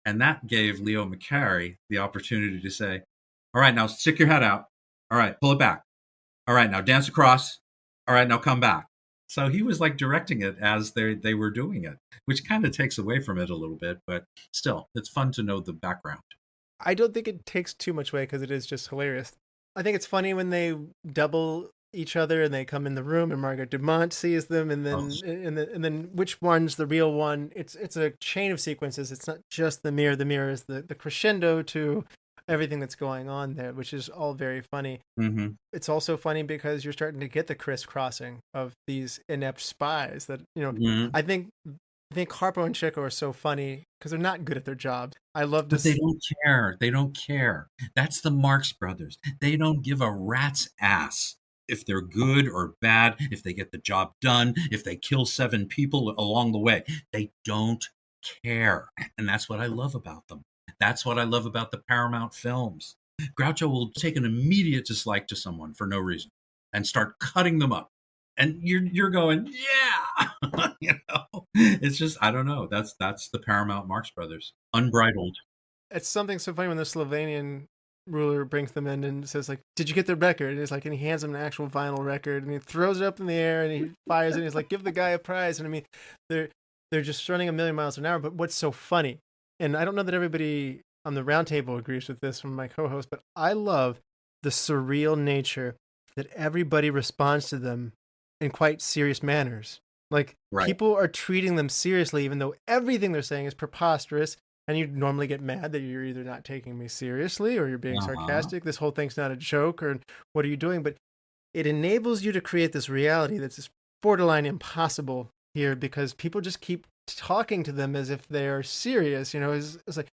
And that gave Leo McCarey the opportunity to say, all right, now stick your head out. All right, pull it back. All right, now dance across. All right, now come back. So he was like directing it as they were doing it, which kind of takes away from it a little bit. But still, it's fun to know the background. I don't think it takes too much away because it is just hilarious. I think it's funny when they double each other and they come in the room and Margaret Dumont sees them and then and then which one's the real one. It's a chain of sequences. It's not just the mirror. The mirror is the crescendo to everything that's going on there, which is all very funny. It's also funny because you're starting to get the crisscrossing of these inept spies that I think Harpo and Chico are so funny because they're not good at their jobs. I love to They don't care. They don't care. That's the Marx Brothers. They don't give a rat's ass if they're good or bad, if they get the job done, if they kill 7 people along the way. They don't care. And that's what I love about them. That's what I love about the Paramount films. Groucho will take an immediate dislike to someone for no reason and start cutting them up. And you're going, yeah. It's just, I don't know. That's the Paramount Marx Brothers. Unbridled. it's something so funny when the Slovenian ruler brings them in and says like, "Did you get the record?" And he's like, and he hands him an actual vinyl record, and he throws it up in the air, and he fires it, and he's like, "Give the guy a prize." And I mean, they're just running a million miles an hour. But what's so funny, and I don't know that everybody on the roundtable agrees with this from my co-host, but I love the surreal nature that everybody responds to them in quite serious manners. Like, people are treating them seriously, even though everything they're saying is preposterous. And you normally get mad that you're either not taking me seriously or you're being sarcastic. This whole thing's not a joke, or what are you doing? But it enables you to create this reality that's just borderline impossible here, because people just keep talking to them as if they're serious. You know, it's like,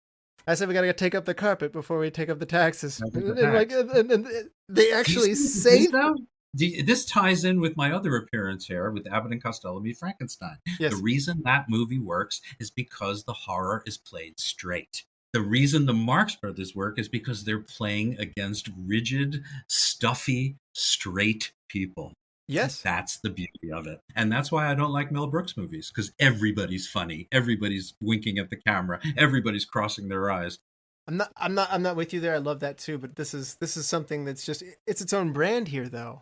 I said, we got to take up the carpet before we take up the taxes. And they actually say that. This ties in with my other appearance here with Abbott and Costello Meet Frankenstein. Yes. The reason that movie works is because the horror is played straight. The reason the Marx Brothers work is because they're playing against rigid, stuffy, straight people. Yes. That's the beauty of it. And that's why I don't like Mel Brooks movies, because everybody's funny. Everybody's winking at the camera. Everybody's crossing their eyes. I'm not with you there. I love that too, but this is something that's just, it's its own brand here though.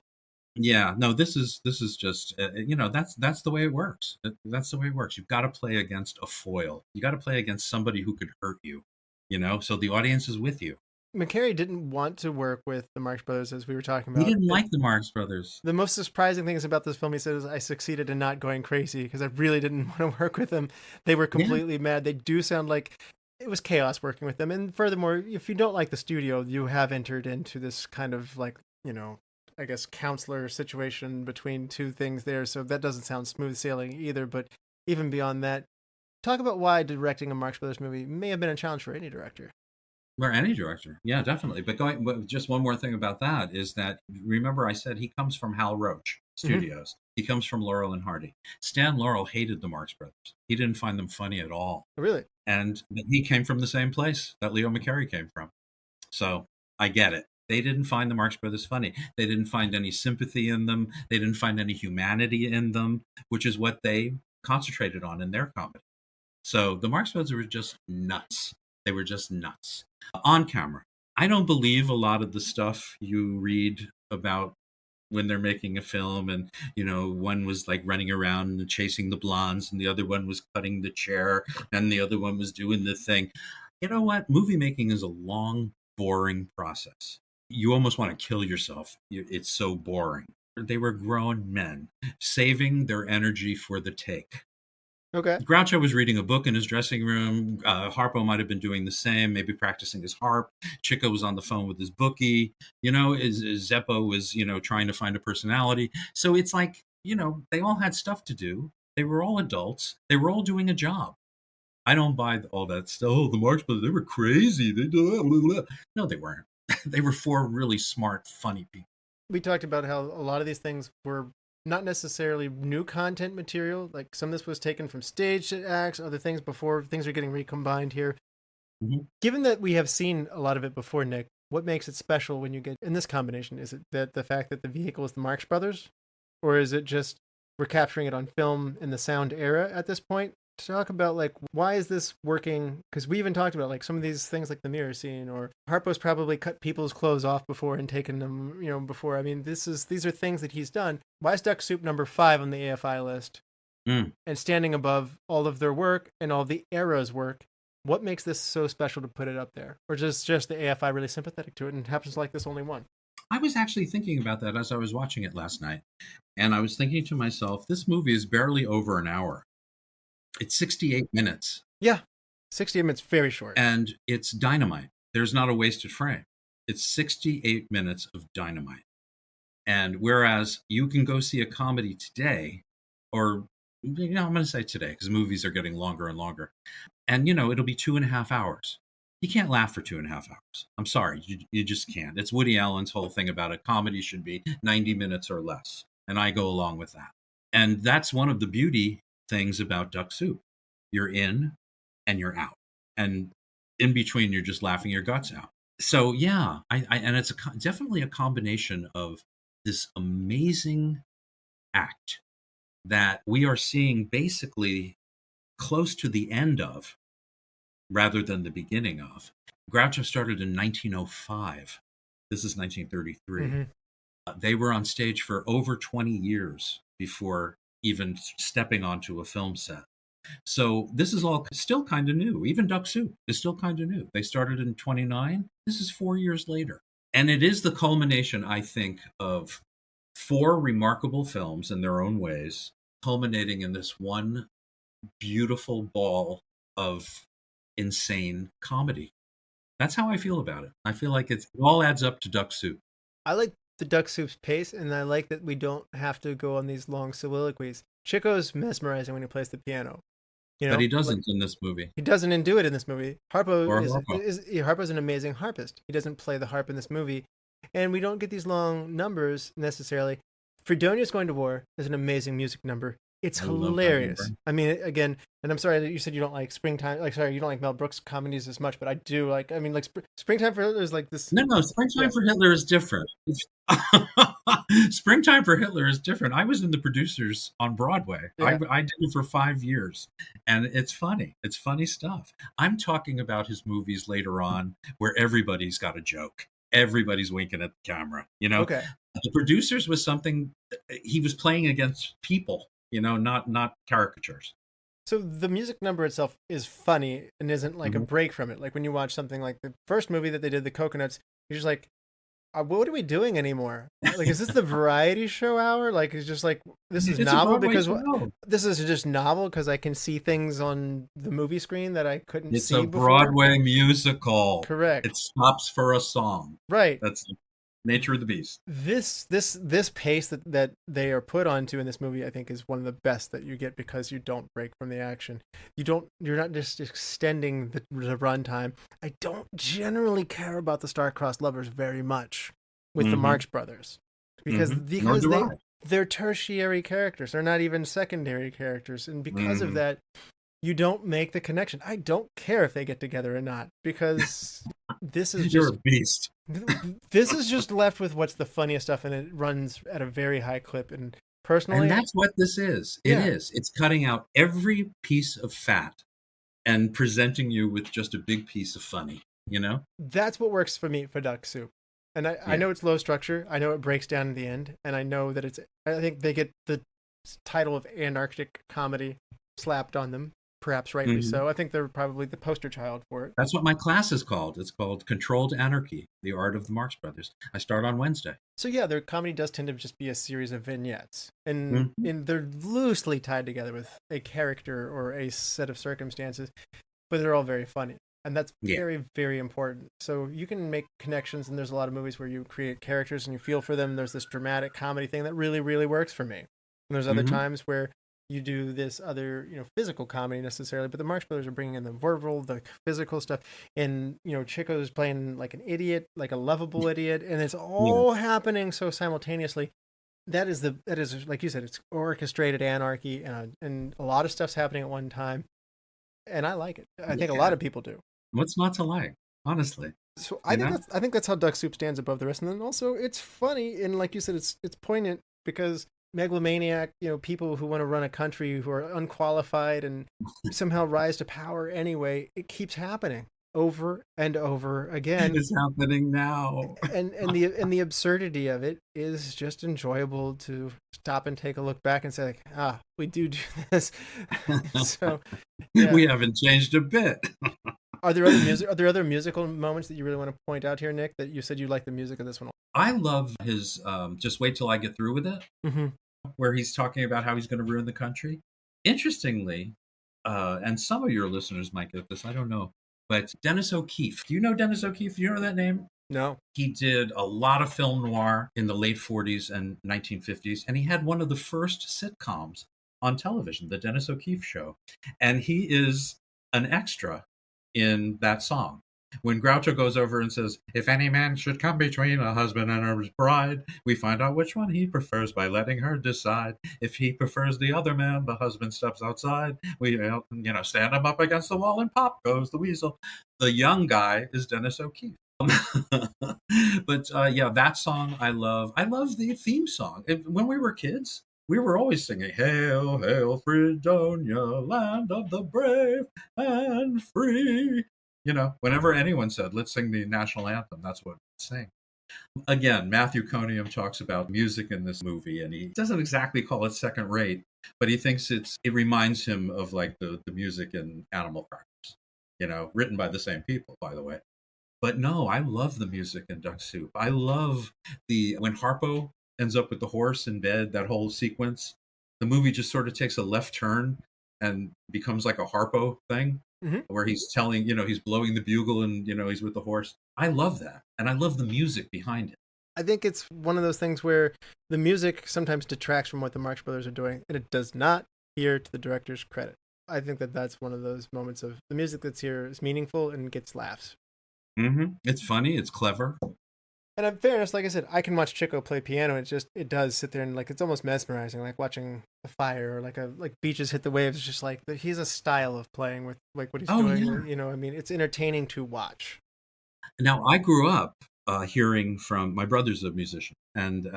Yeah, no, this is just, that's the way it works. That's the way it works. You've got to play against a foil. You got to play against somebody who could hurt you, so the audience is with you. McCarey didn't want to work with the Marx Brothers, as we were talking about. He didn't like the Marx Brothers. The most surprising things about this film, he said, is I succeeded in not going crazy, because I really didn't want to work with them. They were completely mad. They do sound like it was chaos working with them. And furthermore, if you don't like the studio, you have entered into this kind of like, I guess, counselor situation between two things there. So that doesn't sound smooth sailing either. But even beyond that, talk about why directing a Marx Brothers movie may have been a challenge for any director. Or any director. Yeah, definitely. But just one more thing about that is that, remember I said he comes from Hal Roach Studios. Mm-hmm. He comes from Laurel and Hardy. Stan Laurel hated the Marx Brothers. He didn't find them funny at all. Really? And he came from the same place that Leo McCarey came from. So I get it. They didn't find the Marx Brothers funny. They didn't find any sympathy in them. They didn't find any humanity in them, which is what they concentrated on in their comedy. So the Marx Brothers were just nuts. They were just nuts. On camera, I don't believe a lot of the stuff you read about when they're making a film, and one was like running around and chasing the blondes, and the other one was cutting the chair, and the other one was doing the thing. You know what? Movie making is a long, boring process. You almost want to kill yourself. It's so boring. They were grown men saving their energy for the take. Okay. Groucho was reading a book in his dressing room. Harpo might have been doing the same, maybe practicing his harp. Chico was on the phone with his bookie. Zeppo was, trying to find a personality. So it's like, they all had stuff to do. They were all adults. They were all doing a job. I don't buy all that stuff. Oh, the Marx Brothers, they were crazy. No, they weren't. They were four really smart, funny people. We talked about how a lot of these things were not necessarily new content material. Like some of this was taken from stage acts, other things before. Things are getting recombined here. Mm-hmm. Given that we have seen a lot of it before, Nick, what makes it special when you get in this combination? Is it that the fact that the vehicle is the Marx Brothers? Or is it just we're capturing it on film in the sound era at this point? Talk about like, why is this working? Because we even talked about like some of these things like the mirror scene, or Harpo's probably cut people's clothes off before and taken them, before. I mean, these are things that he's done. Why is Duck Soup number 5 on the AFI list? And standing above all of their work and all the era's work? What makes this so special to put it up there? Or just the AFI really sympathetic to it and happens to like this only one? I was actually thinking about that as I was watching it last night. And I was thinking to myself, this movie is barely over an hour. It's 68 minutes. Yeah, 68 minutes, very short. And it's dynamite. There's not a wasted frame. It's 68 minutes of dynamite. And whereas you can go see a comedy today, or, I'm going to say today, because movies are getting longer and longer. And, it'll be 2.5 hours. You can't laugh for 2.5 hours. I'm sorry, you just can't. It's Woody Allen's whole thing about a comedy should be 90 minutes or less. And I go along with that. And that's one of the beauty things about Duck Soup. You're in and you're out, and in between you're just laughing your guts out. So yeah, and it's definitely a combination of this amazing act that we are seeing basically close to the end of, rather than the beginning of. Groucho started in 1905. This is 1933. Mm-hmm. They were on stage for over 20 years before even stepping onto a film set. So this is all still kind of new. Even Duck Soup is still kind of new. They started in 29. This is 4 years later. And it is the culmination, I think, of 4 remarkable films in their own ways, culminating in this one beautiful ball of insane comedy. That's how I feel about it. I feel like it all adds up to Duck Soup. I like the Duck Soup's pace, and I like that we don't have to go on these long soliloquies. Chico's mesmerizing when he plays the piano. You know, but he doesn't in this movie. He doesn't do it in this movie. Harpo. Harpo's an amazing harpist. He doesn't play the harp in this movie. And we don't get these long numbers necessarily. Fredonia's Going to War is an amazing music number. It's hilarious. I mean, again, and I'm sorry that you said you don't like Springtime. You don't like Mel Brooks comedies as much, but I do like. I mean, like Springtime for Hitler is like this. No, Springtime for Hitler is different. Springtime for Hitler is different. I was in the producers on Broadway. Yeah. I did it for 5 years, and it's funny. It's funny stuff. I'm talking about his movies later on, where everybody's got a joke. Everybody's winking at the camera. You know, Okay. The producers was something he was playing against people. You know, not caricatures. So the music number itself is funny and isn't like a break from it. Like when you watch something like the first movie that they did, The Coconuts, you're just like, what are we doing anymore? Like, is this the variety show hour? Like, it's just like, this is novel because this is just novel because I can see things on the movie screen that I couldn't see before. It's a Broadway musical. Correct. It stops for a song. Right. That's nature of the beast. This pace that they are put onto in this movie, I think, is one of the best that you get because you don't break from the action. You're not just extending the runtime. I don't generally care about the star-crossed lovers very much with the Marx Brothers because they're tertiary characters. They're not even secondary characters, and because of that, you don't make the connection. I don't care if they get together or not because this is you're a beast. This is just left with what's the funniest stuff, and it runs at a very high clip. And personally, and that's what this is. It is. It's cutting out every piece of fat and presenting you with just a big piece of funny. You know, that's what works for me for Duck Soup. And I know it's low structure. I know it breaks down in the end, and I know that it's. I think they get the title of Anarchic comedy slapped on them. Perhaps rightly so. I think they're probably the poster child for it. That's what my class is called. It's called Controlled Anarchy, the Art of the Marx Brothers. I start on Wednesday. So yeah, their comedy does tend to just be a series of vignettes. And they're loosely tied together with a character or a set of circumstances, but they're all very funny. And that's very, very important. So you can make connections, and there's a lot of movies where you create characters and you feel for them. There's this dramatic comedy thing that really, really works for me. And there's other times where you do this other, physical comedy necessarily, but the Marx Brothers are bringing in the verbal, the physical stuff, and Chico's playing like an idiot, like a lovable idiot, and it's all happening so simultaneously. That is like you said, it's orchestrated anarchy, and a lot of stuff's happening at one time, and I like it. I think a lot of people do. What's not to like, honestly? So I think that's how Duck Soup stands above the rest, and then also it's funny, and like you said, it's poignant because megalomaniac, people who want to run a country who are unqualified and somehow rise to power anyway, it keeps happening over and over again. It's happening now. and the absurdity of it is just enjoyable to stop and take a look back and say, like, we do this. So we haven't changed a bit. Are there other musical moments that you really want to point out here, Nick, that you said you like the music of this one? I love his Just Wait Till I Get Through With It, where he's talking about how he's going to ruin the country. Interestingly, and some of your listeners might get this, I don't know, but Dennis O'Keefe. Do you know Dennis O'Keefe? Do you know that name? No. He did a lot of film noir in the late 40s and 1950s, and he had one of the first sitcoms on television, The Dennis O'Keefe Show. And he is an extra in that song. When Groucho goes over and says, if any man should come between a husband and his bride, we find out which one he prefers by letting her decide. If he prefers the other man, the husband steps outside. We, stand him up against the wall and pop goes the weasel. The young guy is Dennis O'Keefe. But that song I love. I love the theme song. When we were kids, we were always singing, "Hail, hail, Fredonia, land of the brave and free." You know, whenever anyone said, "Let's sing the national anthem," that's what we'd sing. Again, Matthew Coniam talks about music in this movie, and he doesn't exactly call it second rate, but he thinks it reminds him of like the music in Animal Crackers, you know, written by the same people, by the way. But no, I love the music in Duck Soup. I love when Harpo ends up with the horse in bed, that whole sequence. The movie just sort of takes a left turn and becomes like a Harpo thing, where he's telling, he's blowing the bugle and, he's with the horse. I love that. And I love the music behind it. I think it's one of those things where the music sometimes detracts from what the Marx Brothers are doing, and it does not adhere to the director's credit. I think that's one of those moments of the music that's here is meaningful and gets laughs. It's funny. It's clever. And in fairness, like I said, I can watch Chico play piano. It does sit there and like it's almost mesmerizing, like watching the fire or like beaches hit the waves. It's just like he's a style of playing with like what he's doing. Yeah. I mean, it's entertaining to watch. Now, I grew up hearing from my brother's a musician and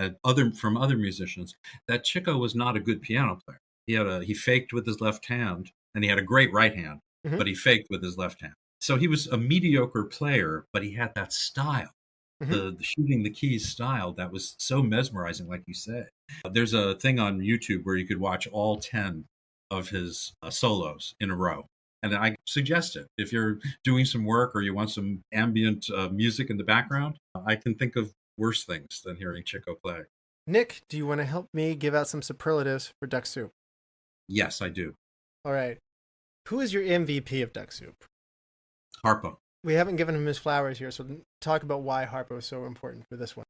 from other musicians that Chico was not a good piano player. He faked with his left hand, and he had a great right hand, but he faked with his left hand. So he was a mediocre player, but he had that style. The shooting the keys style that was so mesmerizing, like you said. There's a thing on YouTube where you could watch all 10 of his solos in a row. And I suggest it. If you're doing some work or you want some ambient music in the background, I can think of worse things than hearing Chico play. Nick, do you want to help me give out some superlatives for Duck Soup? Yes, I do. All right. Who is your MVP of Duck Soup? Harpo. We haven't given him his flowers here, so talk about why Harpo is so important for this one.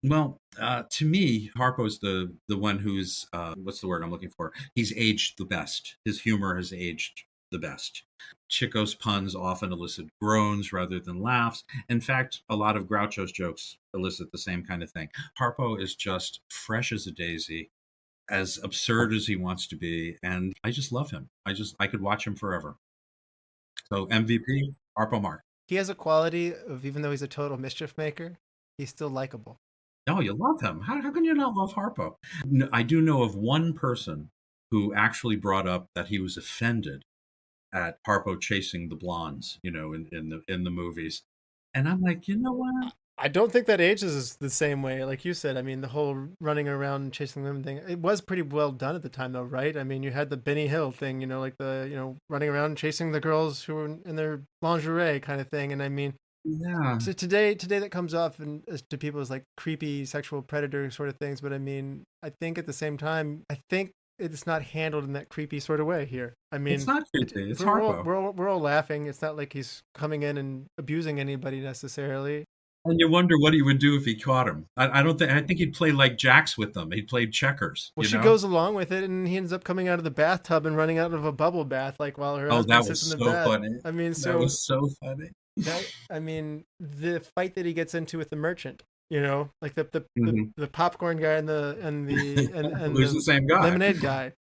Well, to me, Harpo's the one who's, what's the word I'm looking for? He's aged the best. His humor has aged the best. Chico's puns often elicit groans rather than laughs. In fact, a lot of Groucho's jokes elicit the same kind of thing. Harpo is just fresh as a daisy, as absurd as he wants to be, and I just love him. I could watch him forever. So MVP, Harpo Marx. He has a quality of, even though he's a total mischief maker, he's still likable. Oh, you love him. How can you not love Harpo? I do know of one person who actually brought up that he was offended at Harpo chasing the blondes, in the movies. And I'm like, you know what? I don't think that ages the same way. Like you said, I mean, the whole running around and chasing women thing, it was pretty well done at the time, though, right? I mean, you had the Benny Hill thing, like running around and chasing the girls who were in their lingerie kind of thing. And I mean, yeah. So today that comes off to people as like creepy sexual predator sort of things. But I mean, I think at the same time, it's not handled in that creepy sort of way here. I mean, it's not creepy. It's Harpo. We're all laughing. It's not like he's coming in and abusing anybody necessarily. And you wonder what he would do if he caught him. I think he'd play like jacks with them. He'd play checkers. Well, she goes along with it, and he ends up coming out of the bathtub and running out of a bubble bath, like while her husband sits in the bath. Funny. I mean, that was so funny. The fight that he gets into with the merchant, like the popcorn guy and who's the same guy, lemonade guy.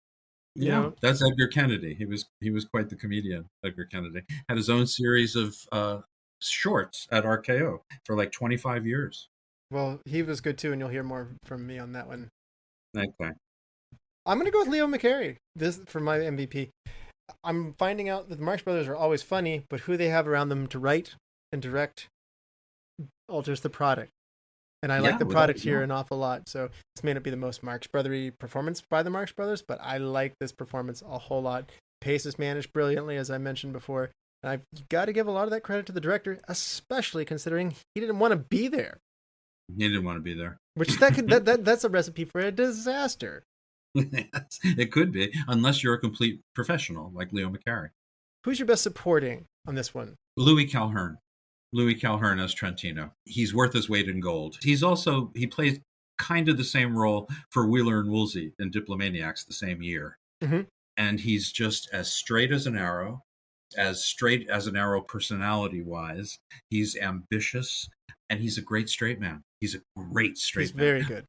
Yeah, that's Edgar Kennedy. He was quite the comedian. Edgar Kennedy had his own series of shorts at RKO for like 25 years. Well, he was good too, and you'll hear more from me on that one. Okay. I'm going to go with Leo McCarey for my MVP. I'm finding out that the Marx Brothers are always funny, but who they have around them to write and direct alters the product. And I like the product here an awful lot. So this may not be the most Marx Brothery performance by the Marx Brothers, but I like this performance a whole lot. Pace is managed brilliantly, as I mentioned before. And I've got to give a lot of that credit to the director, especially considering he didn't want to be there. He didn't want to be there. Which that's a recipe for a disaster. It could be, unless you're a complete professional like Leo McCarey. Who's your best supporting on this one? Louis Calhern. Louis Calhern as Trentino. He's worth his weight in gold. He plays kind of the same role for Wheeler and Woolsey in Diplomaniacs the same year. And he's just as straight as an arrow personality-wise. He's ambitious, and he's a great straight man. He's a great straight man. He's very good.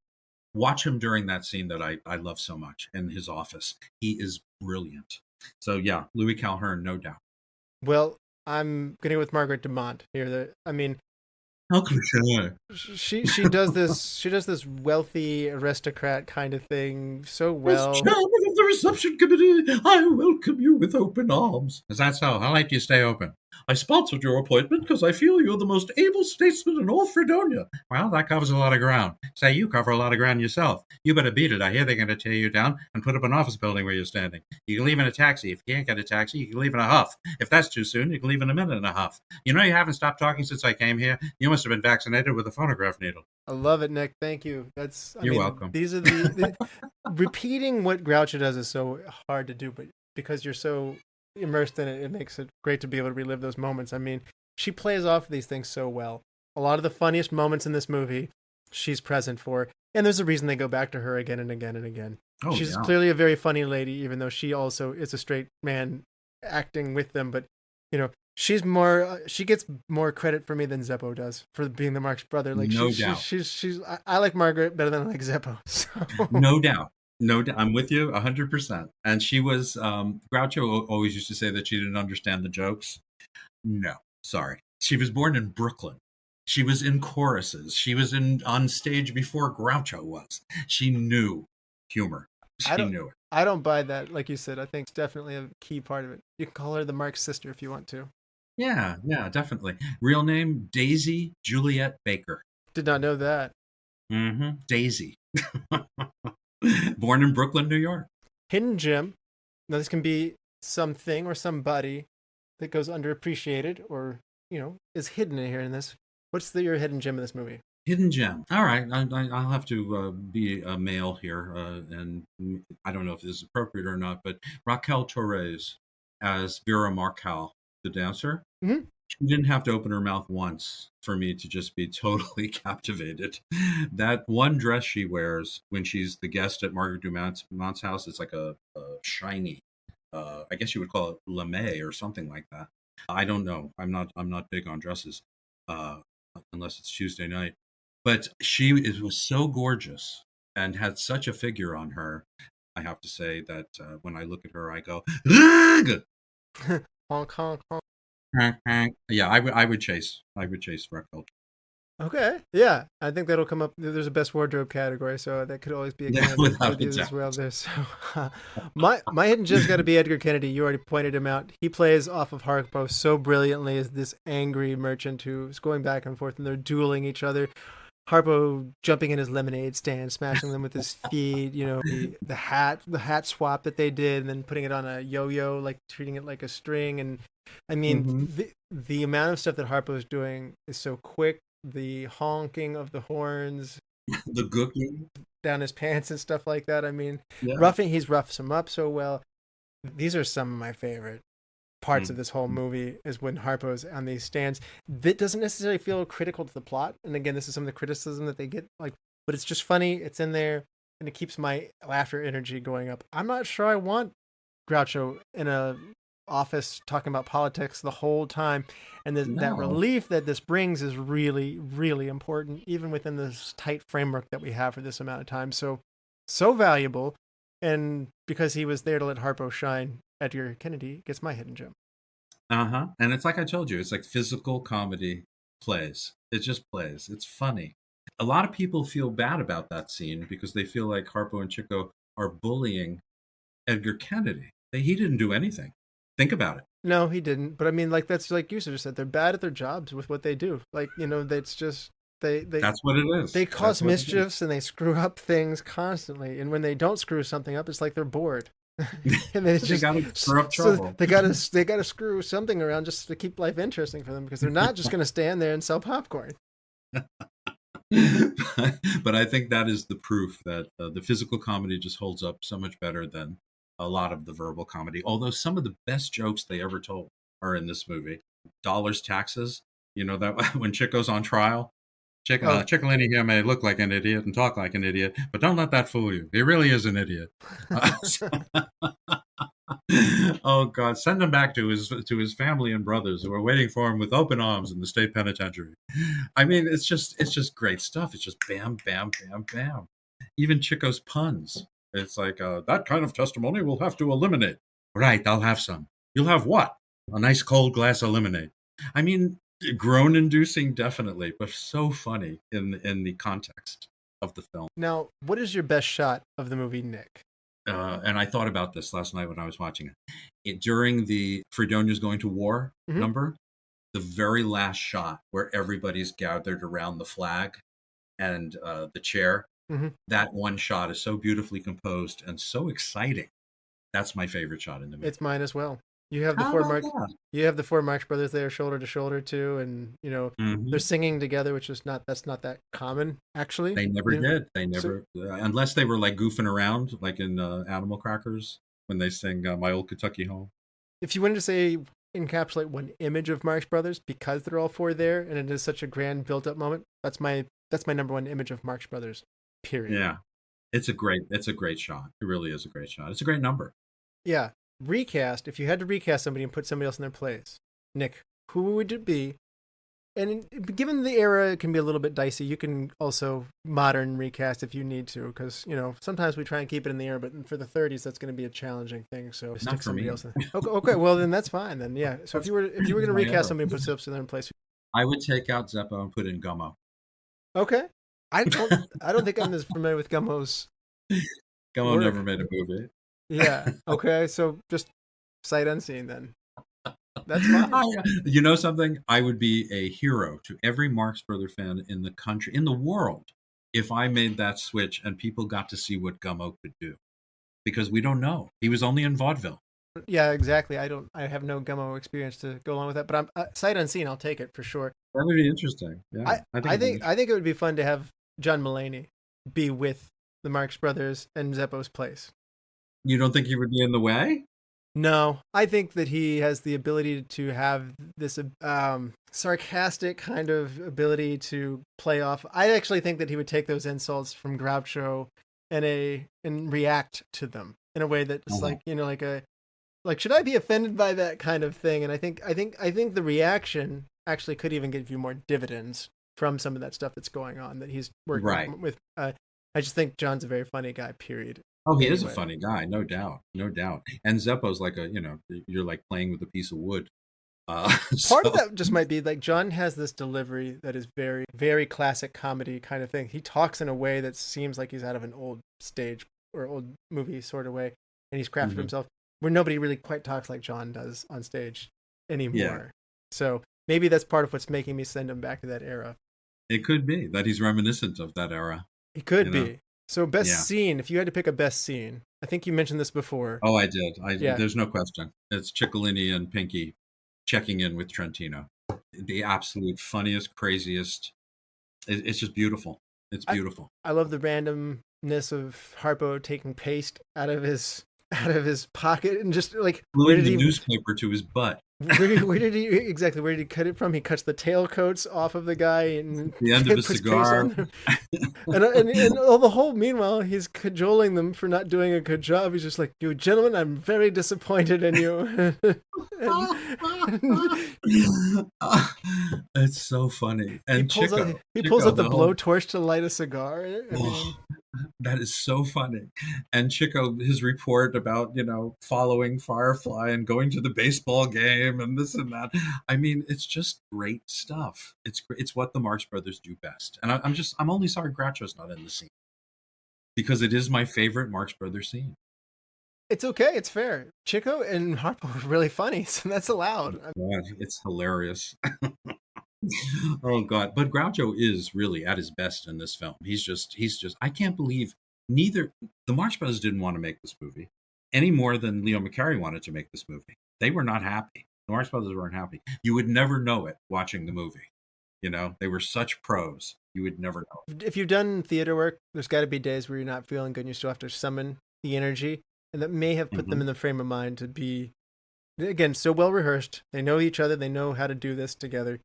Watch him during that scene that I love so much in his office. He is brilliant. So, yeah, Louis Calhern, no doubt. Well, I'm going to go with Margaret Dumont here. How cliche. She does this wealthy aristocrat kind of thing so As well. chairman of the reception committee, I welcome you with open arms. Is that so? How late do you stay open? I sponsored your appointment because I feel you're the most able statesman in all Fredonia. Well, that covers a lot of ground. Say, you cover a lot of ground yourself. You better beat it. I hear they're going to tear you down and put up an office building where you're standing. You can leave in a taxi. If you can't get a taxi, you can leave in a huff. If that's too soon, you can leave in a minute and a huff. You know you haven't stopped talking since I came here. You must have been vaccinated with a phonograph needle. I love it, Nick. Thank you. You're welcome. These are the repeating what Groucho does is so hard to do, but because you're so immersed in it, it makes it great to be able to relive those moments. I mean, she plays off these things so well. A lot of the funniest moments in this movie, she's present for, and there's a reason they go back to her again and again and again. Oh, she's yeah. clearly a very funny lady, even though she also is a straight man acting with them. But you know, she's more. She gets more credit for me than Zeppo does for being the Marx brother. Like, No doubt. She's. I like Margaret better than I like Zeppo. So. No doubt. No, I'm with you 100%. And she was, Groucho always used to say that she didn't understand the jokes. No, sorry. She was born in Brooklyn. She was in choruses. She was on stage before Groucho was. She knew humor. She knew it. I don't buy that. Like you said, I think it's definitely a key part of it. You can call her the Marx sister if you want to. Yeah, definitely. Real name, Daisy Juliet Baker. Did not know that. Mm-hmm. Daisy. Born in Brooklyn, New York. Hidden gem. Now, this can be something or somebody that goes underappreciated or, you know, is hidden in here in this. What's your hidden gem in this movie? Hidden gem. All right, I'll have to be a male here, and I don't know if this is appropriate or not, but Raquel Torres as Vera Markel, the dancer. Mm-hmm. She didn't have to open her mouth once for me to just be totally captivated. That one dress she wears when she's the guest at Margaret Dumont's house, it's like a shiny, I guess you would call it lame or something like that. I don't know. I'm not big on dresses, unless it's Tuesday night. But she was so gorgeous and had such a figure on her. I have to say that when I look at her, I go, Honk, honk, honk. Yeah, I would chase Raquel. Okay, yeah, I think that'll come up. There's a best wardrobe category, so that could always be a without candidate as well. There, so my hidden gem's got to be Edgar Kennedy. You already pointed him out. He plays off of Harpo so brilliantly as this angry merchant who's going back and forth, and they're dueling each other. Harpo jumping in his lemonade stand, smashing them with his feet. You know, the hat swap that they did, and then putting it on a yo-yo, like treating it like a string. And I mean, the amount of stuff that Harpo is doing is so quick. The honking of the horns, the gooking down his pants and stuff like that. I mean, yeah. He's roughs him up so well. These are some of my favorite parts of this whole movie is when Harpo's on these stands. That doesn't necessarily feel critical to the plot. And again, this is some of the criticism that they get, like, but it's just funny. It's in there and it keeps my laughter energy going up. I'm not sure I want Groucho in a office talking about politics the whole time, and that relief that this brings is really, really important, even within this tight framework that we have for this amount of time. So valuable, and because he was there to let Harpo shine, Edgar Kennedy gets my hidden gem. And it's like I told you, it's like physical comedy plays. It just plays. It's funny. A lot of people feel bad about that scene because they feel like Harpo and Chico are bullying Edgar Kennedy. He didn't do anything. Think about it. No, he didn't. But I mean, like, that's like you just said, they're bad at their jobs with what they do. Like, you know, that's just that's what it is. They cause mischiefs and they screw up things constantly. And when they don't screw something up, it's like they're bored. And they got to screw up trouble. So they got to screw something around just to keep life interesting for them, because they're not just going to stand there and sell popcorn. But I think that is the proof that the physical comedy just holds up so much better than a lot of the verbal comedy. Although some of the best jokes they ever told are in this movie. Dollars, taxes. You know that when Chico's on trial. Ciccolini here may look like an idiot and talk like an idiot, but don't let that fool you. He really is an idiot. Oh God, send him back to his family and brothers who are waiting for him with open arms in the state penitentiary. I mean, it's just great stuff. It's just bam, bam, bam, bam. Even Chico's puns. It's like, that kind of testimony we'll have to eliminate. Right, I'll have some. You'll have what? A nice cold glass of lemonade. I mean, Groan-inducing, definitely, but so funny in the context of the film. Now, what is your best shot of the movie, Nick? And I thought about this last night when I was watching it. During the Fredonia's going to war number, the very last shot where everybody's gathered around the flag and the chair, that one shot is so beautifully composed and so exciting. That's my favorite shot in the movie. It's mine as well. You have the four Marx Brothers there, shoulder to shoulder too, and they're singing together, which is not that common actually. They never did. They never, unless they were like goofing around, like in Animal Crackers when they sing "My Old Kentucky Home." If you wanted to say encapsulate one image of Marx Brothers, because they're all four there, and it is such a grand built-up moment, that's my number one image of Marx Brothers. Period. Yeah, it's a great shot. It really is a great shot. It's a great number. Yeah. Recast, if you had to recast somebody and put somebody else in their place, Nick, who would it be? And given the era, it can be a little bit dicey. You can also modern recast if you need to, because sometimes we try and keep it in the era, but for the 30s, that's going to be a challenging thing. So not stick for somebody me. else in. Okay, well then that's fine then. Yeah. So if you were going to recast somebody and put somebody in their place, I would take out Zeppo and put in Gummo. Okay. I don't think I'm as familiar with Gummo's. Gummo never made a movie. Yeah. Okay. So just sight unseen then. That's fine. You know something? I would be a hero to every Marx Brother fan in the country, in the world, if I made that switch and people got to see what Gummo could do. Because we don't know. He was only in vaudeville. Yeah, exactly. I have no Gummo experience to go along with that, but I'm sight unseen. I'll take it for sure. That would be interesting. Yeah. I think it would be fun to have John Mulaney be with the Marx Brothers and Zeppo's place. You don't think he would be in the way? No, I think that he has the ability to have this sarcastic kind of ability to play off. I actually think that he would take those insults from Groucho and react to them in a way that's like should I be offended by that kind of thing? And I think the reaction actually could even give you more dividends from some of that stuff that's going on that he's working with. I just think John's a very funny guy. Period. Oh, he is a funny guy, no doubt. And Zeppo's like you're like playing with a piece of wood. Part of that just might be like John has this delivery that is very, very classic comedy kind of thing. He talks in a way that seems like he's out of an old stage or old movie sort of way, and he's crafted himself where nobody really quite talks like John does on stage anymore. Yeah. So maybe that's part of what's making me send him back to that era. It could be that he's reminiscent of that era. It could be. So best scene, if you had to pick a best scene, I think you mentioned this before. Oh, I did. There's no question. It's Ciccolini and Pinky checking in with Trentino. The absolute funniest, craziest. It's just beautiful. It's beautiful. I love the randomness of Harpo taking paste out of his pocket and just like gluing the newspaper to his butt. Where did he cut it from? He cuts the tailcoats off of the guy and the end of his cigar. and all the whole meanwhile, he's cajoling them for not doing a good job. He's just like, "You gentlemen, I'm very disappointed in you." It's so funny. And he pulls out the blowtorch to light a cigar. That is so funny. And Chico, his report about, following Firefly and going to the baseball game and this and that. I mean, it's just great stuff. It's what the Marx Brothers do best. And I'm only sorry Groucho's not in the scene, because it is my favorite Marx Brothers scene. It's okay. It's fair. Chico and Harpo are really funny, so that's allowed. God, it's hilarious. Oh God! But Groucho is really at his best in this film. He's just. I can't believe the Marx Brothers didn't want to make this movie any more than Leo McCarey wanted to make this movie. They were not happy. The Marx Brothers weren't happy. You would never know it watching the movie. They were such pros. You would never know. If you've done theater work, there's got to be days where you're not feeling good and you still have to summon the energy, and that may have put them in the frame of mind to be, again, so well rehearsed. They know each other. They know how to do this together.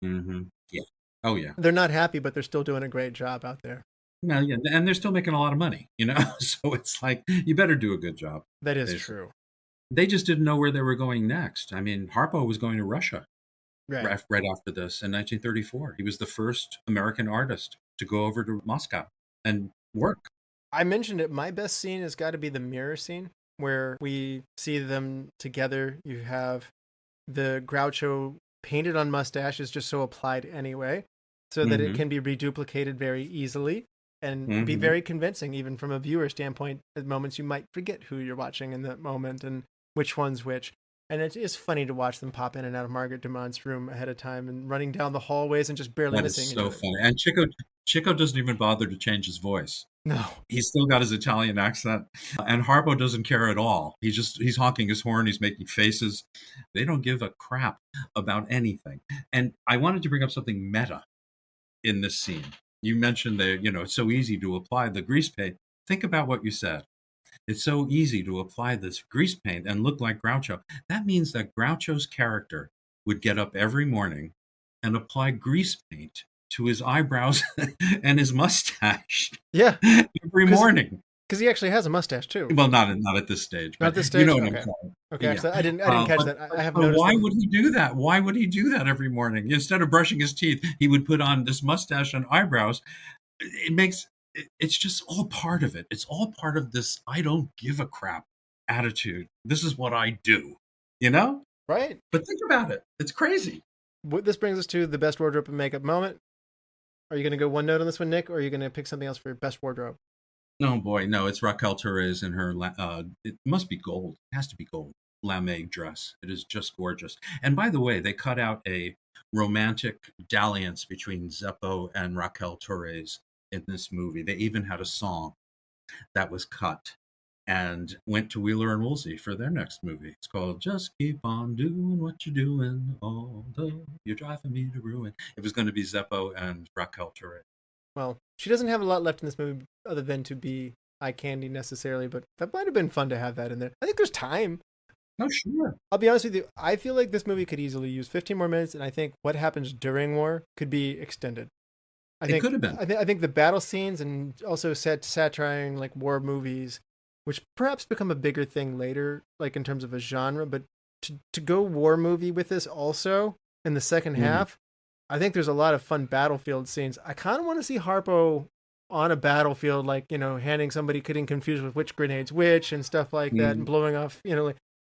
Yeah. Oh yeah. They're not happy, but they're still doing a great job out there. No, yeah, and they're still making a lot of money, So it's like you better do a good job. That is true. They just didn't know where they were going next. I mean, Harpo was going to Russia right after this in 1934. He was the first American artist to go over to Moscow and work. I mentioned it. My best scene has got to be the mirror scene where we see them together. You have the Groucho painted on mustache is just so applied anyway, so that it can be reduplicated very easily and be very convincing, even from a viewer standpoint. At moments you might forget who you're watching in that moment and which one's which. And it is funny to watch them pop in and out of Margaret Dumont's room ahead of time and running down the hallways and just barely missing each other. That is so funny. And Chico doesn't even bother to change his voice. No. He's still got his Italian accent. And Harpo doesn't care at all. He's honking his horn. He's making faces. They don't give a crap about anything. And I wanted to bring up something meta in this scene. You mentioned it's so easy to apply the grease paint. Think about what you said. It's so easy to apply this grease paint and look like Groucho. That means that Groucho's character would get up every morning and apply grease paint to his eyebrows and his mustache. Yeah. Every morning. Because he actually has a mustache too. Well, not at this stage. Not at this stage? You know what Okay. I'm saying. Okay, Yeah. actually, I didn't catch that. I have noticed. Why would he do that? Why would he do that every morning? Instead of brushing his teeth, he would put on this mustache and eyebrows. It's just all part of it. It's all part of this I don't give a crap attitude. This is what I do, Right. But think about it. It's crazy. This brings us to the best wardrobe and makeup moment. Are you going to go one note on this one, Nick, or are you going to pick something else for your best wardrobe? Oh, boy. No, it's Raquel Torres in her, it must be gold. It has to be gold. Lame dress. It is just gorgeous. And by the way, they cut out a romantic dalliance between Zeppo and Raquel Torres in this movie. They even had a song that was cut and went to Wheeler and Woolsey for their next movie. It's called Just Keep On Doing What You're Doing, although you're driving me to ruin. It was going to be Zeppo and Raquel Torres. Well, she doesn't have a lot left in this movie other than to be eye candy necessarily, but that might have been fun to have that in there. I think there's time. Oh, sure. I'll be honest with you. I feel like this movie could easily use 15 more minutes, and I think what happens during war could be extended. It could have been. I think the battle scenes and also satiring like war movies, which perhaps become a bigger thing later, like in terms of a genre, but to go war movie with this also in the second half, I think there's a lot of fun battlefield scenes. I kind of want to see Harpo on a battlefield, like, handing somebody, getting confused with which grenade's which and stuff like that, and blowing off,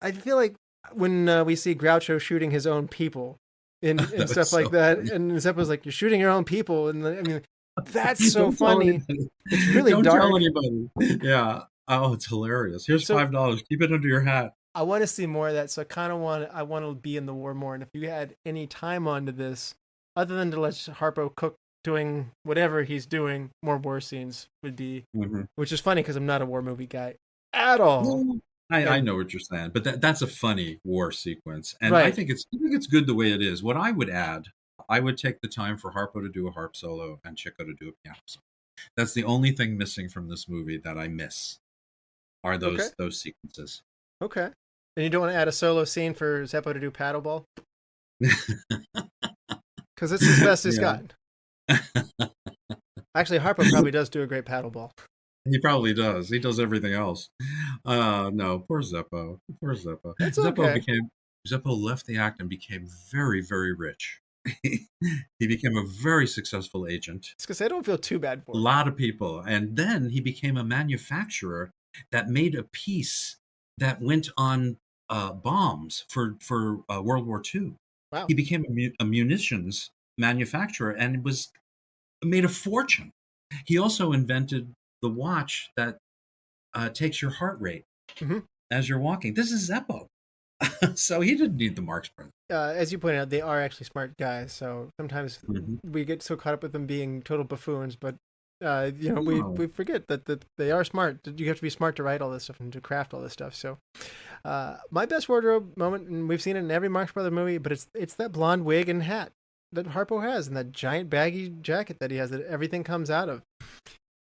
I feel like when we see Groucho shooting his own people and stuff like that, and Zeppo's like, you're shooting your own people, and that's so funny. It's really Don't dark. tell anybody. Yeah. Oh, it's hilarious. Here's $5. Keep it under your hat. I want to see more of that, so I want to be in the war more. And if you had any time onto this, other than to let Harpo cook doing whatever he's doing, more war scenes would be, which is funny because I'm not a war movie guy at all. I know what you're saying, but that's a funny war sequence, and right. I think it's good the way it is. What I would add, I would take the time for Harpo to do a harp solo and Chico to do a piano solo. That's the only thing missing from this movie that I miss. Are those sequences? Okay. And you don't want to add a solo scene for Zeppo to do paddleball? Because it's as best he's got. Actually, Harpo probably does do a great paddleball. He probably does. He does everything else. No, poor Zeppo. Poor Zeppo. It's okay. Zeppo left the act and became very, very rich. He became a very successful agent. It's because I don't feel too bad for him. A lot of people. And then he became a manufacturer that made a piece that went on bombs for World War II. Wow. He became a munitions manufacturer and made a fortune. He also invented the watch that takes your heart rate as you're walking. This is Zeppo. So he didn't need the Marx Brothers. As you pointed out, they are actually smart guys. So sometimes we get so caught up with them being total buffoons, but we forget that they are smart. You have to be smart to write all this stuff and to craft all this stuff. So my best wardrobe moment, and we've seen it in every Marx Brothers movie, but it's that blonde wig and hat that Harpo has, and that giant baggy jacket that he has that everything comes out of.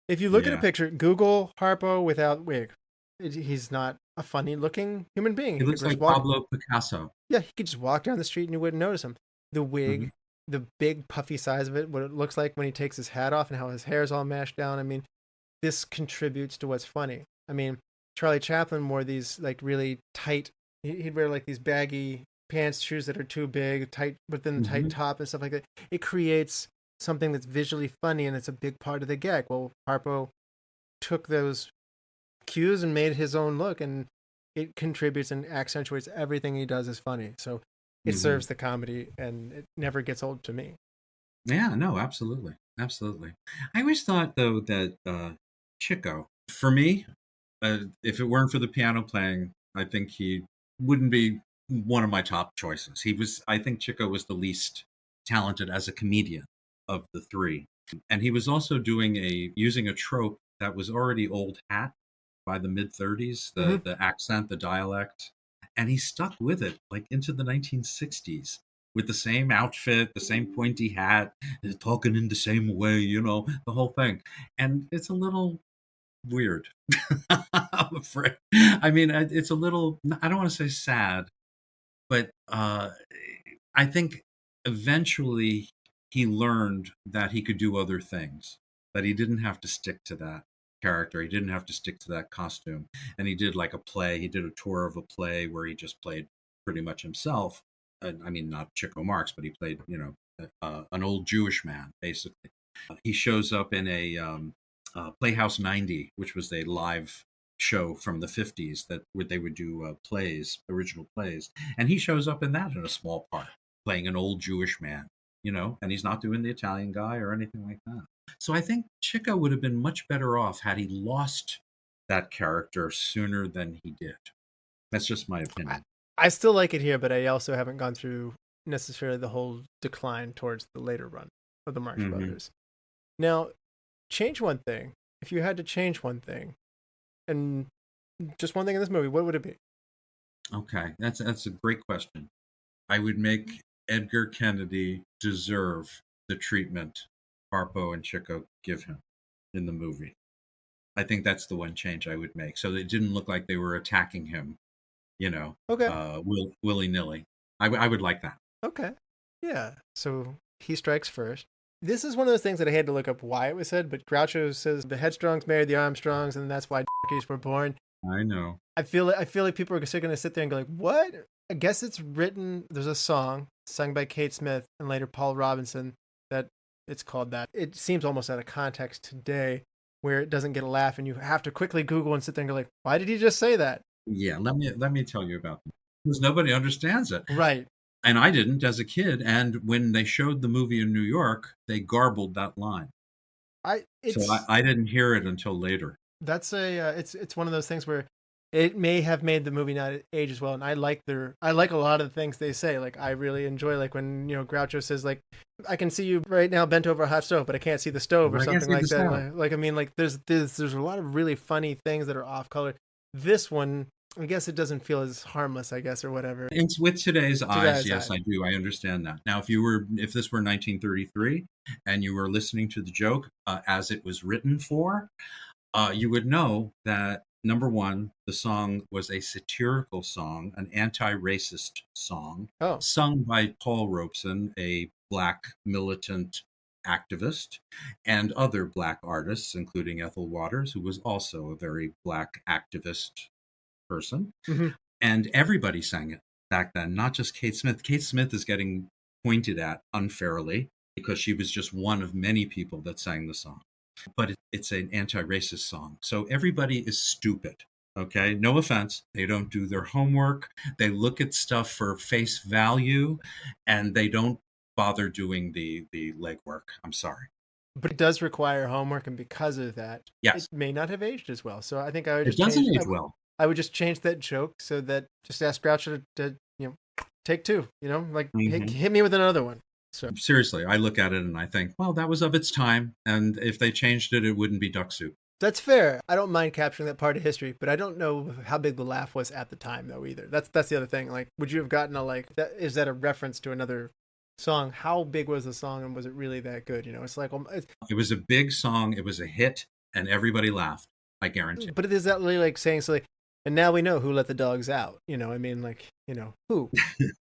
If you look at a picture, Google Harpo without wig. He's not a funny-looking human being. He looks like Pablo Picasso. Yeah, he could just walk down the street and you wouldn't notice him. The wig, the big puffy size of it, what it looks like when he takes his hat off and how his hair's all mashed down. I mean, this contributes to what's funny. I mean, Charlie Chaplin wore these like really tight, he'd wear like these baggy pants, shoes that are too big, tight within the tight top and stuff like that. It creates something that's visually funny, and it's a big part of the gag. Well, Harpo took those cues and made his own look, and it contributes and accentuates everything he does is funny. So it serves the comedy, and it never gets old to me. Yeah, no, absolutely. Absolutely. I always thought, though, that Chico, for me, if it weren't for the piano playing, I think he wouldn't be one of my top choices. I think Chico was the least talented as a comedian of the three. And he was also using a trope that was already old hat by the mid 30s, the accent, the dialect. And he stuck with it like into the 1960s with the same outfit, the same pointy hat, talking in the same way, the whole thing. And it's a little weird, I'm afraid. I mean, it's a little, I don't want to say sad, but I think eventually he learned that he could do other things, that he didn't have to stick to that character. He didn't have to stick to that costume. And he did like a play. He did a tour of a play where he just played pretty much himself. I mean, not Chico Marx, but he played, an old Jewish man, basically. He shows up in a Playhouse 90, which was a live show from the 50s where they would do original plays. And he shows up in that in a small part, playing an old Jewish man, and he's not doing the Italian guy or anything like that. So I think Chico would have been much better off had he lost that character sooner than he did. That's just my opinion. I still like it here, but I also haven't gone through necessarily the whole decline towards the later run of the Marx Brothers. Now, change one thing. If you had to change one thing, and just one thing in this movie, what would it be? Okay, that's a great question. I would make Edgar Kennedy deserve the treatment Harpo and Chico give him in the movie. I think that's the one change I would make, so that it didn't look like they were attacking him, willy-nilly. I would like that. Okay, yeah. So he strikes first. This is one of those things that I had to look up why it was said, but Groucho says the Headstrongs married the Armstrongs, and that's why Darkies were born. I know. I feel like people are going to sit there and go like, what? I guess it's written, there's a song sung by Kate Smith and later Paul Robinson that it's called that. It seems almost out of context today where it doesn't get a laugh and you have to quickly Google and sit there and go like, why did he just say that? Yeah, let me tell you about them. Because nobody understands it. Right. And I didn't as a kid. And when they showed the movie in New York, they garbled that line. I didn't hear it until later. That's it's one of those things where it may have made the movie not age as well. And I like a lot of the things they say. Like I really enjoy like when Groucho says like, I can see you right now bent over a hot stove, but I can't see the stove or something like that. Like I mean like there's a lot of really funny things that are off color. This one, I guess it doesn't feel as harmless, I guess, or whatever. It's with today's eyes, yes, I do. I understand that. Now, if this were 1933 and you were listening to the joke as it was written for, you would know that, number one, the song was a satirical song, an anti-racist song, sung by Paul Robeson, a Black militant activist, and other Black artists, including Ethel Waters, who was also a very Black activist person. And everybody sang it back then, not just Kate Smith. Kate Smith is getting pointed at unfairly because she was just one of many people that sang the song. But it's an anti-racist song. So everybody is stupid. Okay, no offense. They don't do their homework. They look at stuff for face value and they don't bother doing the legwork. I'm sorry. But it does require homework, and because of that, yes, it may not have aged as well. So I think I would just it doesn't age well. I would just change that joke so that just ask Groucho to take two, hit me with another one. So seriously, I look at it and I think, well, that was of its time. And if they changed it, it wouldn't be duck soup. That's fair. I don't mind capturing that part of history, but I don't know how big the laugh was at the time though either. That's the other thing. Like, would you have gotten is that a reference to another song? How big was the song and was it really that good? It's like, it was a big song. It was a hit and everybody laughed. I guarantee. But is that really like saying so? And now we know who let the dogs out. Who?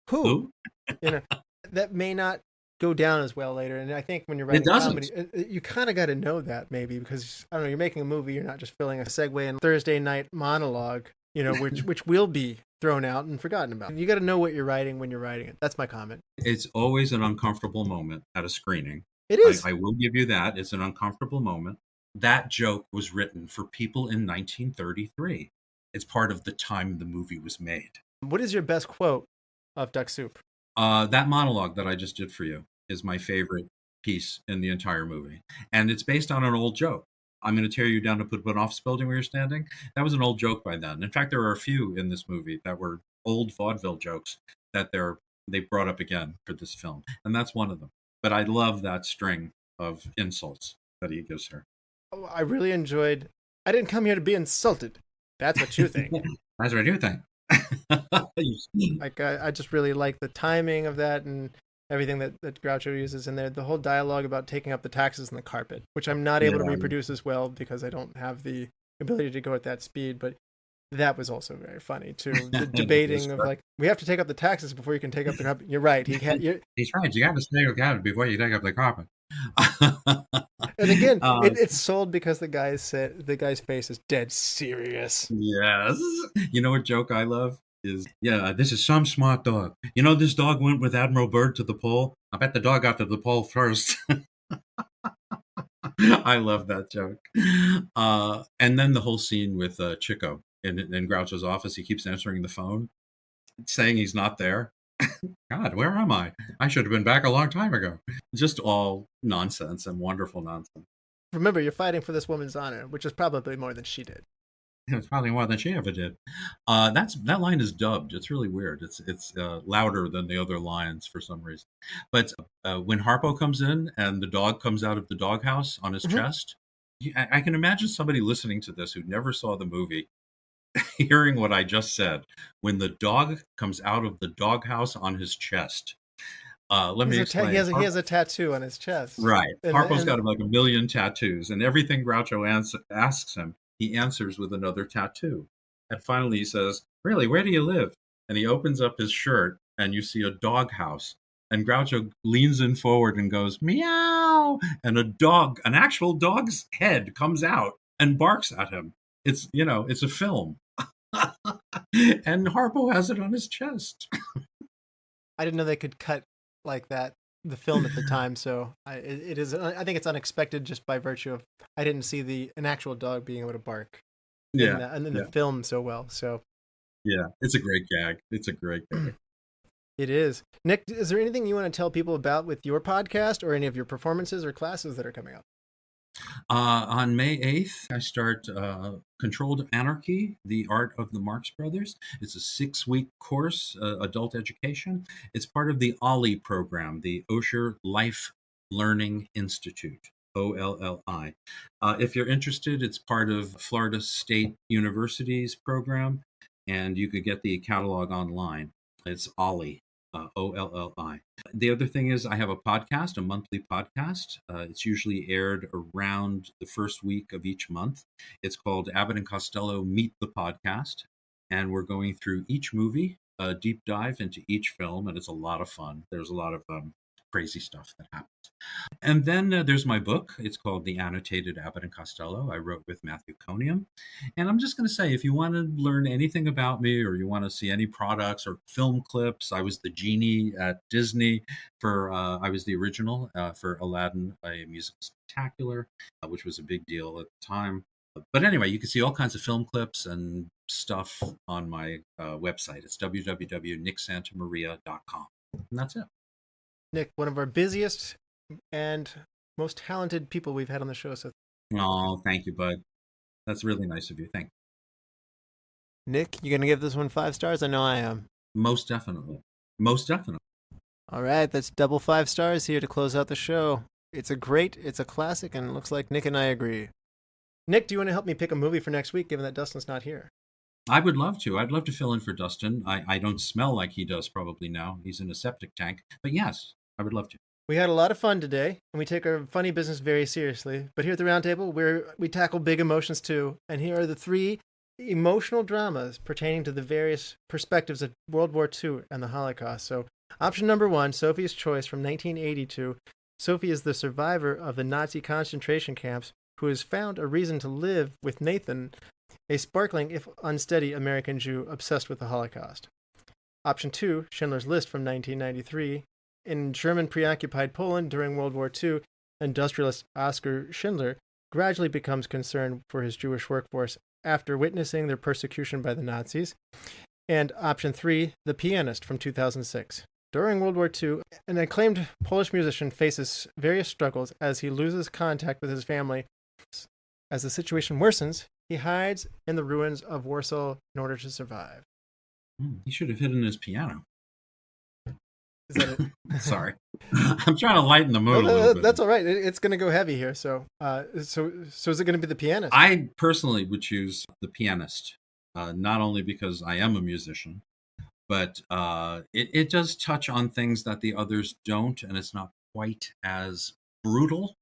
Who? That may not go down as well later. And I think when you're writing comedy, you kind of got to know that maybe because, I don't know, you're making a movie, you're not just filling a segue in Thursday night monologue, which will be thrown out and forgotten about. You got to know what you're writing when you're writing it. That's my comment. It's always an uncomfortable moment at a screening. It is. I will give you that. It's an uncomfortable moment. That joke was written for people in 1933. It's part of the time the movie was made. What is your best quote of Duck Soup? That monologue that I just did for you is my favorite piece in the entire movie. And it's based on an old joke. I'm going to tear you down to put an office building where you're standing. That was an old joke by then. In fact, there are a few in this movie that were old vaudeville jokes that they brought up again for this film. And that's one of them. But I love that string of insults that he gives her. Oh, I really enjoyed, I didn't come here to be insulted. That's what you think. That's what you think. Like I just really like the timing of that and everything that Groucho uses in there. The whole dialogue about taking up the taxes on the carpet, which I'm not able to reproduce as well because I don't have the ability to go at that speed. But that was also very funny too. The debating of like, we have to take up the taxes before you can take up the carpet. You're right. He's right. You got to take up the carpet before you take up the carpet. And again, it's sold because the guy's face is dead serious. Yes. You know what joke I love is, this is some smart dog. You know, this dog went with Admiral Byrd to the pole. I bet the dog got to the pole first. I love that joke. And then the whole scene with Chico in Groucho's office. He keeps answering the phone, saying he's not there. God, where am I? I should have been back a long time ago. Just all nonsense and wonderful nonsense. Remember, you're fighting for this woman's honor, which is probably more than she did. It's probably more than she ever did. That line is dubbed. It's really weird. It's louder than the other lines for some reason. But when Harpo comes in and the dog comes out of the doghouse on his chest, I can imagine somebody listening to this who never saw the movie hearing what I just said. When the dog comes out of the doghouse on his chest. Let me explain. He has a tattoo on his chest. Right. Harpo's got like a million tattoos, and everything Groucho asks him, he answers with another tattoo. And finally he says, "Really, where do you live?" And he opens up his shirt, and you see a doghouse. And Groucho leans in forward and goes, "Meow!" And an actual dog's head comes out and barks at him. It's a film. And Harpo has it on his chest. I didn't know they could cut like that, the film at the time, so I think it's unexpected just by virtue of I didn't see an actual dog being able to bark in the film so well. So yeah, it's a great gag. It is. Nick, is there anything you want to tell people about with your podcast or any of your performances or classes that are coming up? On May 8th, I start Controlled Anarchy, The Art of the Marx Brothers. It's a 6-week course, adult education. It's part of the OLLI program, the Osher Life Learning Institute, OLLI. If you're interested, it's part of Florida State University's program, and you could get the catalog online. It's OLLI. OLLI. The other thing is I have a podcast, a monthly podcast. It's usually aired around the first week of each month. It's called Abbott and Costello Meet the Podcast. And we're going through each movie, a deep dive into each film, and it's a lot of fun. There's a lot of crazy stuff that happens. And then there's my book. It's called The Annotated Abbott and Costello. I wrote with Matthew Coniam. And I'm just going to say, if you want to learn anything about me or you want to see any products or film clips, I was the genie at Disney I was the original for Aladdin, a musical spectacular, which was a big deal at the time. But anyway, you can see all kinds of film clips and stuff on my website. It's www.nicksantamaria.com. And that's it. Nick, one of our busiest and most talented people we've had on the show. So, oh, thank you, bud. That's really nice of you. Thank you. Nick, you gonna give this one 5 stars? I know I am. Most definitely. All right, that's double 5 stars here to close out the show. It's a classic, and it looks like Nick and I agree. Nick, do you want to help me pick a movie for next week, given that Dustin's not here? I would love to. I'd love to fill in for Dustin. I don't smell like he does probably now. He's in a septic tank. But yes, I would love to. We had a lot of fun today, and we take our funny business very seriously. But here at the Roundtable, we tackle big emotions too. And here are the 3 emotional dramas pertaining to the various perspectives of World War II and the Holocaust. So option number 1, Sophie's Choice from 1982. Sophie is the survivor of the Nazi concentration camps who has found a reason to live with Nathan, a sparkling, if unsteady, American Jew obsessed with the Holocaust. Option 2, Schindler's List from 1993. In German preoccupied Poland during World War II, industrialist Oskar Schindler gradually becomes concerned for his Jewish workforce after witnessing their persecution by the Nazis. And option 3, The Pianist from 2006. During World War II, an acclaimed Polish musician faces various struggles as he loses contact with his family. As the situation worsens, he hides in the ruins of Warsaw in order to survive. He should have hidden his piano. Is that it? Sorry. I'm trying to lighten the mood a little bit. That's all right. It's going to go heavy here. So is it going to be the pianist? I personally would choose the pianist, not only because I am a musician, but it does touch on things that the others don't, and it's not quite as brutal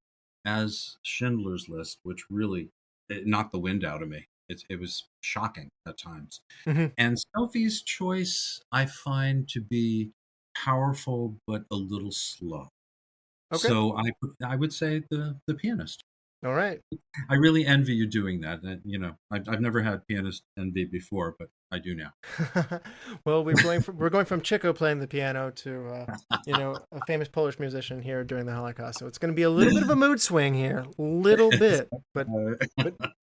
as Schindler's List, which really knocked the wind out of me. It was shocking at times. Mm-hmm. And Sophie's choice I find to be powerful but a little slow. Okay. So I would say the pianist. All right. I really envy you doing that. I've never had pianist envy before, but I do now. Well, we're going from Chico playing the piano to a famous Polish musician here during the Holocaust. So it's going to be a little bit of a mood swing here, little bit. But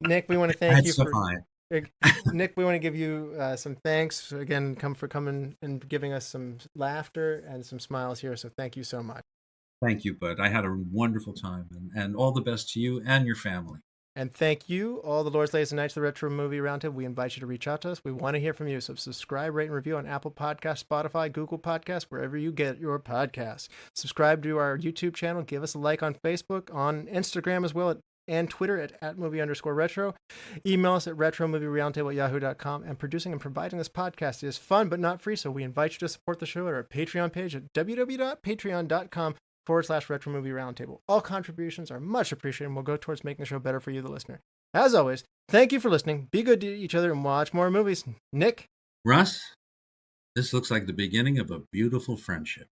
Nick, we want to thank you Nick, we want to give you some thanks again. For coming and giving us some laughter and some smiles here. So thank you so much. Thank you, Bud. I had a wonderful time, and all the best to you and your family. And thank you, all the Lords, Ladies, and Knights of the Retro Movie Roundtable. We invite you to reach out to us. We want to hear from you. So subscribe, rate, and review on Apple Podcasts, Spotify, Google Podcasts, wherever you get your podcasts. Subscribe to our YouTube channel. Give us a like on Facebook, on Instagram as well, and Twitter at @movie_retro. Email us at retromovieroundtable@yahoo.com. And producing and providing this podcast is fun but not free, so we invite you to support the show at our Patreon page at www.patreon.com/Retro Movie Roundtable. All contributions are much appreciated and will go towards making the show better for you, the listener. As always, thank you for listening. Be good to each other and watch more movies. Nick? Russ, this looks like the beginning of a beautiful friendship.